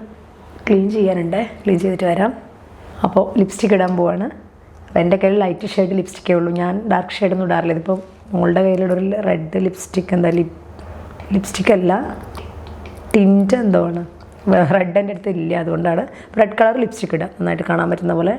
ക്ലീൻ ചെയ്യാനുണ്ട്. ക്ലീൻ ചെയ്തിട്ട് വരാം. അപ്പോൾ ലിപ്സ്റ്റിക് ഇടാൻ പോവാണ്. അപ്പോൾ എൻ്റെ കയ്യിൽ ലൈറ്റ് ഷെയ്ഡ് ലിപ്സ്റ്റിക്കേ ഉള്ളൂ. ഞാൻ ഡാർക്ക് ഷെയ്ഡൊന്നും ഇടാറില്ല. ഇതിപ്പോൾ മോളുടെ കയ്യിലൊരു റെഡ് ലിപ്സ്റ്റിക്, എന്താ ലിപ്സ്റ്റിക് അല്ല, ടിൻറ്റ് എന്തോ ആണ്. റെഡ് എൻ്റെ അടുത്ത് ഇല്ല, അതുകൊണ്ടാണ്. റെഡ് കളർ ലിപ്സ്റ്റിക് ഇടുക, നന്നായിട്ട് കാണാൻ പറ്റുന്ന പോലെ.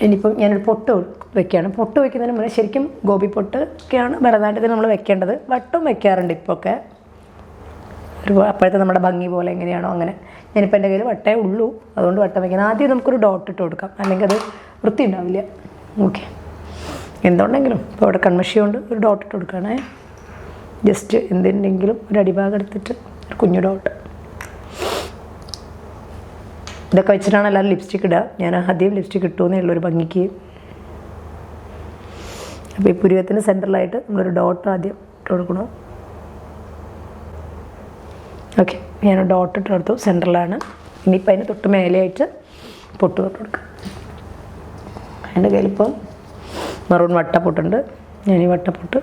ഇനിയിപ്പം ഞാനൊരു പൊട്ട് വെക്കുകയാണ്. പൊട്ട് വയ്ക്കുന്നതിന് മുന്നേ ശരിക്കും ഗോപി പൊട്ട് ഒക്കെയാണ് ഭരതനാട്യത്തിന് നമ്മൾ വെക്കേണ്ടത്. വട്ടും വെക്കാറുണ്ട് ഇപ്പോഴൊക്കെ, ഒരു അപ്പോഴത്തെ നമ്മുടെ ഭംഗി പോലെ എങ്ങനെയാണോ അങ്ങനെ. ഞാനിപ്പോൾ എൻ്റെ കയ്യിൽ വട്ടേ ഉള്ളൂ, അതുകൊണ്ട് വട്ടം വയ്ക്കണം. ആദ്യം നമുക്കൊരു ഡോട്ട് ഇട്ട് കൊടുക്കാം, അല്ലെങ്കിൽ അത് വൃത്തി ഉണ്ടാവില്ല. ഓക്കെ, എന്തുണ്ടെങ്കിലും ഇപ്പോൾ അവിടെ കൺമഷി കൊണ്ട് ഒരു ഡോട്ട് ഇട്ട് കൊടുക്കുകയാണേ. ജസ്റ്റ് എന്തിൻ്റെങ്കിലും ഒരു അടിഭാഗം എടുത്തിട്ട് ഒരു കുഞ്ഞു ഡോട്ട്. ഇതൊക്കെ വെച്ചിട്ടാണ് എല്ലാവരും ലിപ്സ്റ്റിക് ഇടുക. ഞാൻ ആദ്യം ലിപ്സ്റ്റിക് ഇട്ടുവെന്നേ ഉള്ളൊരു ഭംഗിക്ക്. അപ്പോൾ ഈ പുരുവത്തിന് സെൻറ്ററിലായിട്ട് നമ്മളൊരു ഡോട്ട് ആദ്യം ഇട്ട് കൊടുക്കണം. ഓക്കെ, ഞാൻ ഡോട്ട് ഇട്ട് കൊടുത്തു, സെൻറ്ററിലാണ്. ഇനിയിപ്പോൾ അതിന് തൊട്ട് മേലെയായിട്ട് പൊട്ട് തൊട്ട് കൊടുക്കാം. എൻ്റെ കയ്യിലിപ്പം മറൂൺ വട്ടപ്പൊട്ടുണ്ട്. ഞാൻ ഈ വട്ടപ്പൊട്ട്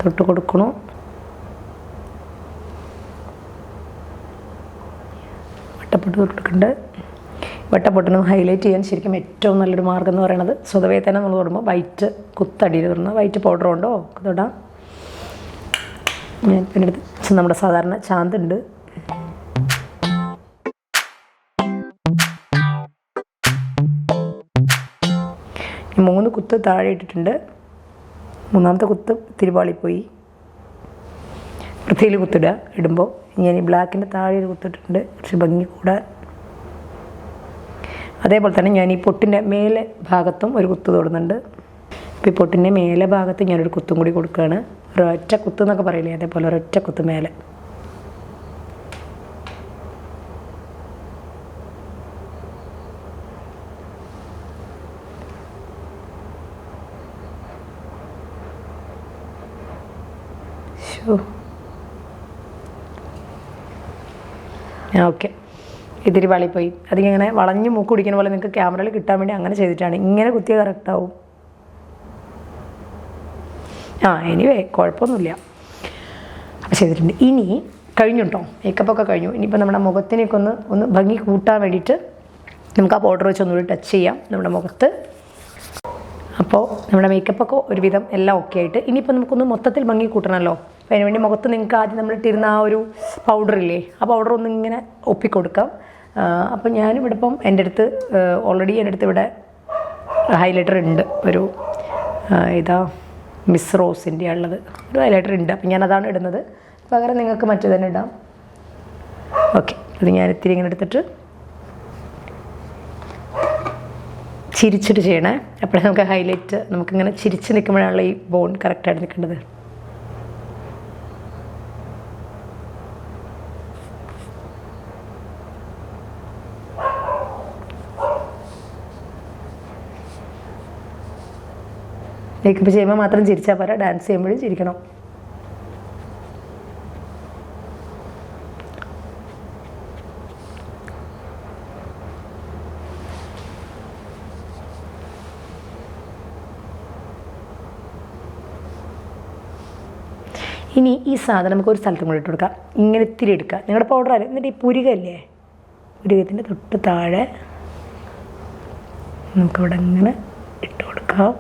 തൊട്ട് കൊടുക്കണു. വട്ടപ്പൊട്ട് തൊട്ടിട്ടുണ്ട്. വട്ടപ്പൊട്ടിന് ഹൈലൈറ്റ് ചെയ്യാൻ ശരിക്കും ഏറ്റവും നല്ലൊരു മാർഗ്ഗം എന്ന് പറയുന്നത്, സ്വതവേ തന്നെ നമ്മൾ തൊടുമ്പോൾ വൈറ്റ് കുത്തടിയിൽ തൊടുന്ന വൈറ്റ് പൗഡർ കൊണ്ടോ തൊടാം. ഞാൻ പിന്നെ എടുത്ത് നമ്മുടെ സാധാരണ ചാന്തുണ്ട്, മൂന്ന് കുത്ത് താഴെ ഇട്ടിട്ടുണ്ട്. മൂന്നാമത്തെ കുത്ത് തിരുവാളിപ്പോയി. വൃത്തിയിൽ കുത്തിടുക ഇടുമ്പോൾ. ഞാൻ ഈ ബ്ലാക്കിൻ്റെ താഴെ ഒരു കുത്തിട്ടിട്ടുണ്ട് പക്ഷെ ഭംഗി കൂടാൻ. അതേപോലെ തന്നെ ഞാൻ ഈ പൊട്ടിൻ്റെ മേലെ ഭാഗത്തും ഒരു കുത്ത് തൊടുന്നുണ്ട്. ഇപ്പോൾ ഈ പൊട്ടിൻ്റെ മേലെ ഭാഗത്ത് ഞാനൊരു കുത്തും കൂടി കൊടുക്കുകയാണ്. ഒരൊറ്റ കുത്ത് എന്നൊക്കെ പറയില്ലേ, അതേപോലെ ഒരൊറ്റ കുത്ത് മേലെ. ഓക്കെ, ഇതിരി വളിപ്പോയി. അതിങ്ങനെ വളഞ്ഞ് മൂക്ക് കുടിക്കുന്ന പോലെ നിങ്ങൾക്ക് ക്യാമറയിൽ കിട്ടാൻ വേണ്ടി അങ്ങനെ ചെയ്തിട്ടാണ്. ഇങ്ങനെ കുത്തിയ കറക്റ്റാവും. എനിവേ കുഴപ്പമൊന്നുമില്ല. അപ്പോൾ ചെയ്തിട്ടുണ്ട്. ഇനി കഴിഞ്ഞു കേട്ടോ, മേക്കപ്പൊക്കെ കഴിഞ്ഞു. ഇനിയിപ്പോൾ നമ്മുടെ മുഖത്തിനൊക്കെ ഒന്ന് ഭംഗി കൂട്ടാൻ വേണ്ടിയിട്ട് നമുക്ക് ആ പൗഡർ വെച്ച് ഒന്നുകൂടി ടച്ച് ചെയ്യാം നമ്മുടെ മുഖത്ത്. അപ്പോൾ നമ്മുടെ മേക്കപ്പൊക്കെ ഒരുവിധം എല്ലാം ഓക്കെ ആയിട്ട് ഇനിയിപ്പോൾ നമുക്കൊന്ന് മൊത്തത്തിൽ ഭംഗി കൂട്ടണമല്ലോ. അപ്പോൾ അതിന് വേണ്ടി മുഖത്ത് നിങ്ങൾക്ക് ആദ്യം നമ്മൾ ഇട്ടിരുന്ന ആ ഒരു പൗഡറില്ലേ, ആ പൗഡർ ഒന്ന് ഇങ്ങനെ ഒപ്പിക്കൊടുക്കാം. അപ്പോൾ ഞാനിവിടെ ഇപ്പം എൻ്റെ അടുത്ത് ഓൾറെഡി എൻ്റെ അടുത്ത് ഇവിടെ ഹൈലൈറ്റർ ഉണ്ട്. ഒരു ഇതാ മിസ് റോസിൻ്റെ ഉള്ളത് ഒരു ഹൈലൈറ്റർ ഉണ്ട്. അപ്പം ഞാനതാണ് ഇടുന്നത്. പകരം നിങ്ങൾക്ക് മറ്റു തന്നെ ഇടാം. ഓക്കെ, അത് ഞാൻ ഇത്തിരി ഇങ്ങനെ എടുത്തിട്ട് ചിരിച്ചിട്ട് ചെയ്യണേ. അപ്പോഴേ നമുക്ക് ഹൈലൈറ്റ് നമുക്കിങ്ങനെ ചിരിച്ച് നിൽക്കുമ്പോഴാണല്ലോ ഈ ബോൺ കറക്റ്റായിട്ട് നിൽക്കേണ്ടത്. മേക്കപ്പ് ചെയ്യുമ്പോൾ മാത്രം ചിരിച്ചാൽ പോരാ, ഡാൻസ് ചെയ്യുമ്പോഴും ചിരിക്കണം. ഇനി ഈ സാധനം നമുക്ക് ഒരു സ്ഥലത്തും കൂടി ഇട്ട് കൊടുക്കാം. ഇങ്ങനെ ഇത്തിരി എടുക്കുക, നിങ്ങളുടെ പൗഡർ അല്ല. എന്നിട്ട് ഈ പുരികല്ലേ, പുരികത്തിൻ്റെ തൊട്ട് താഴെ നമുക്കിവിടെ ഇങ്ങനെ ഇട്ട് കൊടുക്കാം.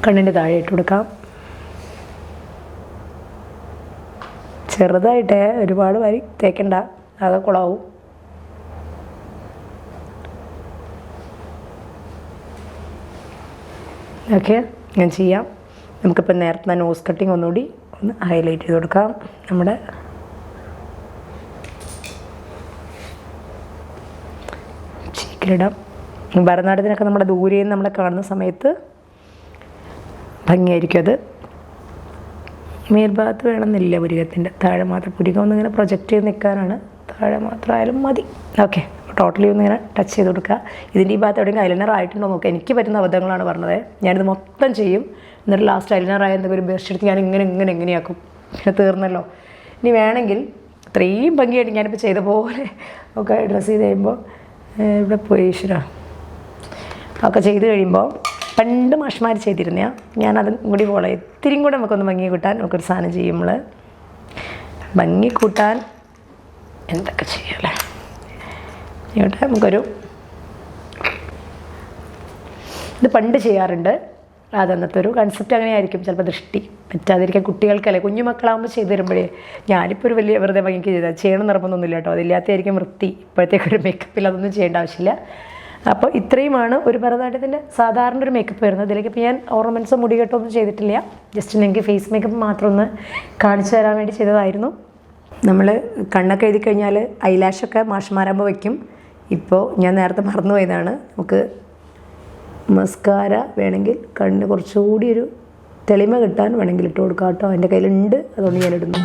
കണ്ണിൻ്റെ താഴെ ഇട്ട് കൊടുക്കാം. ചെറുതായിട്ടേ, ഒരുപാട് വരി തേക്കണ്ട, ആകെ കുളമാവും. ഓക്കെ, ഞാൻ ചെയ്യാം. നമുക്കിപ്പോൾ നേരത്തെ നോസ് കട്ടിങ് ഒന്നുകൂടി ഒന്ന് ഹൈലൈറ്റ് ചെയ്ത് കൊടുക്കാം. നമ്മുടെ ചീക്കിലിടാം. ഭരതനാട്യത്തിനൊക്കെ നമ്മുടെ ദൂരെ നിന്ന് നമ്മളെ കാണുന്ന സമയത്ത് ഭംഗിയായിരിക്കും. അത് മേൽഭാഗത്ത് വേണമെന്നില്ല, പുരികത്തിൻ്റെ താഴെ മാത്രം. പുരികം ഒന്നിങ്ങനെ പ്രൊജക്റ്റ് ചെയ്ത് നിൽക്കാനാണ്, താഴെ മാത്രമായാലും മതി. ഓക്കെ, ടോട്ടലി ഒന്നിങ്ങനെ ടച്ച് ചെയ്ത് കൊടുക്കുക. ഇതിൻ്റെ ഈ ഭാഗത്ത് എവിടെയെങ്കിലും ഐലൈനർ ആയിട്ടുണ്ടോ നോക്കുക. എനിക്ക് പറ്റുന്ന അബദ്ധങ്ങളാണ് പറഞ്ഞത്. ഞാനിത് മൊത്തം ചെയ്യും, എന്നിട്ട് ലാസ്റ്റ് ഐലൈനർ ആയ എന്തെങ്കിലും ഒരു ബ്രഷ് എടുത്ത് ഞാൻ എങ്ങനെയാക്കും. പിന്നെ തീർന്നല്ലോ. ഇനി വേണമെങ്കിൽ ഇത്രയും ഭംഗിയായിട്ട് ഞാനിപ്പോൾ ചെയ്ത പോലെ ഒക്കെ ഡ്രസ്സ് ചെയ്ത് കഴിയുമ്പോൾ ഇവിടെ പോയി ഈശ്വര ഒക്കെ ചെയ്ത് കഴിയുമ്പോൾ പണ്ട് മാഷ്മാർ ചെയ്തിരുന്ന ഞാനതും കൂടി പോലെ ഇത്തിരിയും കൂടെ നമുക്കൊന്ന് ഭംഗി കൂട്ടാൻ നമുക്കൊരു സാധനം ചെയ്യും. നമ്മൾ ഭംഗി കൂട്ടാൻ എന്തൊക്കെ ചെയ്യല്ലേ. ഇവിടെ നമുക്കൊരു ഇത് പണ്ട് ചെയ്യാറുണ്ട്. അതന്നത്തെ ഒരു കൺസെപ്റ്റ് അങ്ങനെ ആയിരിക്കും. ചിലപ്പോൾ ദൃഷ്ടി പറ്റാതിരിക്കാൻ കുട്ടികൾക്കല്ലേ, കുഞ്ഞുമക്കളാകുമ്പോൾ ചെയ്തു തരുമ്പോഴേ. ഞാനിപ്പോൾ ഒരു വലിയ വെറുതെ ഭംഗിക്ക് ചെയ്താൽ ചെയ്യണം നിർബന്ധമൊന്നുമില്ല കേട്ടോ. അതില്ലാത്തതായിരിക്കും വൃത്തി. ഇപ്പോഴത്തേക്കൊരു മേക്കപ്പിൽ അതൊന്നും ചെയ്യേണ്ട ആവശ്യമില്ല. അപ്പോൾ ഇത്രയുമാണ് ഒരു ഭരതനാട്യത്തിൻ്റെ സാധാരണ ഒരു മേക്കപ്പ് വരുന്നത്. ഇതിലേക്ക് ഇപ്പോൾ ഞാൻ ഓർണമെൻറ്റ്സോ മുടികെട്ടോ ഒന്നും ചെയ്തിട്ടില്ല. ജസ്റ്റ് നിങ്ങൾക്ക് ഫേസ് മേക്കപ്പ് മാത്രം ഒന്ന് കാണിച്ചു തരാൻ വേണ്ടി ചെയ്തതായിരുന്നു. നമ്മൾ കണ്ണൊക്കെ എഴുതി കഴിഞ്ഞാൽ ഐലാഷൊക്കെ മാഷ്മാരാകുമ്പോൾ വയ്ക്കും. ഇപ്പോൾ ഞാൻ നേരത്തെ മറന്നുപോയതാണ്. നമുക്ക് മസ്കാര വേണമെങ്കിൽ കണ്ണിന് കുറച്ചുകൂടി ഒരു തെളിമ കിട്ടാൻ വേണമെങ്കിൽ ഇട്ട് കൊടുക്കാം കേട്ടോ. എൻ്റെ കയ്യിലുണ്ട്, അതുകൊണ്ട് ഞാൻ ഇടുന്നു.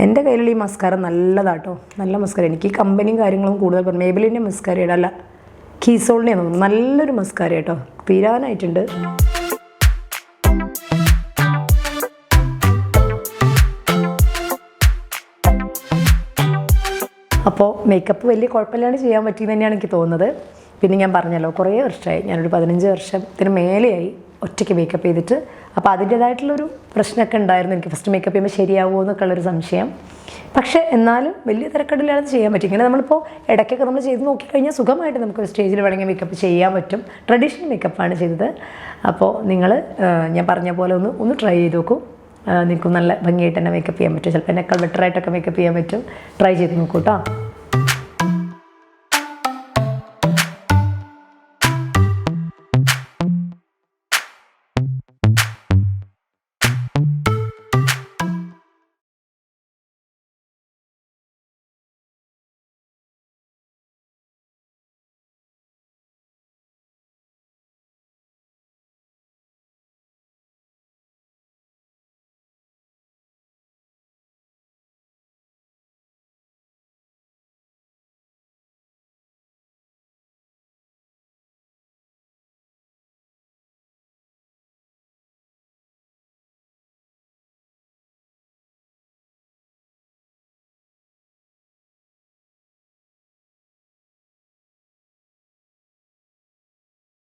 എൻ്റെ കയ്യിലുള്ള ഈ മസ്കാര നല്ലതാട്ടോ, നല്ല മസ്കാര. എനിക്ക് ഈ കമ്പനിയും കാര്യങ്ങളും കൂടുതൽ പറഞ്ഞു. മേബിലിൻ്റെ മസ്കാരയുടെ അല്ല, കീസോളിനെ തോന്നുന്നു. നല്ലൊരു മസ്കാര കേട്ടോ, തീരാനായിട്ടുണ്ട്. അപ്പോൾ മേക്കപ്പ് വലിയ കുഴപ്പമില്ലാണ്ട് ചെയ്യാൻ പറ്റിയെന്ന് തന്നെയാണ് എനിക്ക് തോന്നുന്നത്. പിന്നെ ഞാൻ പറഞ്ഞല്ലോ കുറേ വർഷമായി, ഞാനൊരു 15 വർഷത്തിന് മേലെയായി ഒറ്റയ്ക്ക് മേക്കപ്പ് ചെയ്തിട്ട്. അപ്പോൾ അതിൻ്റേതായിട്ടുള്ളൊരു പ്രശ്നമൊക്കെ ഉണ്ടായിരുന്നു എനിക്ക്. ഫസ്റ്റ് മേക്കപ്പ് ചെയ്യുമ്പോൾ ശരിയാവുമോ എന്നൊക്കെ ഉള്ളൊരു സംശയം. പക്ഷേ എന്നാലും വലിയ തിരക്കടില്ലാതെ ചെയ്യാൻ പറ്റും. ഇങ്ങനെ നമ്മളിപ്പോൾ ഇടയ്ക്കൊക്കെ നമ്മൾ ചെയ്ത് നോക്കിക്കഴിഞ്ഞാൽ സുഖമായിട്ട് നമുക്ക് സ്റ്റേജിൽ വേണമെങ്കിൽ മേക്കപ്പ് ചെയ്യാൻ പറ്റും. ട്രഡീഷണൽ മേക്കപ്പാണ് ചെയ്തത്. അപ്പോൾ നിങ്ങൾ ഞാൻ പറഞ്ഞ പോലെ ഒന്ന് ട്രൈ ചെയ്ത് നോക്കൂ. നിങ്ങൾക്ക് നല്ല ഭംഗിയായിട്ട് തന്നെ മേക്കപ്പ് ചെയ്യാൻ പറ്റും. ചിലപ്പോൾ എന്നെക്കാൾ ബെറ്ററായിട്ടൊക്കെ മേക്കപ്പ് ചെയ്യാൻ പറ്റും. ട്രൈ ചെയ്ത് നോക്കൂ കേട്ടോ.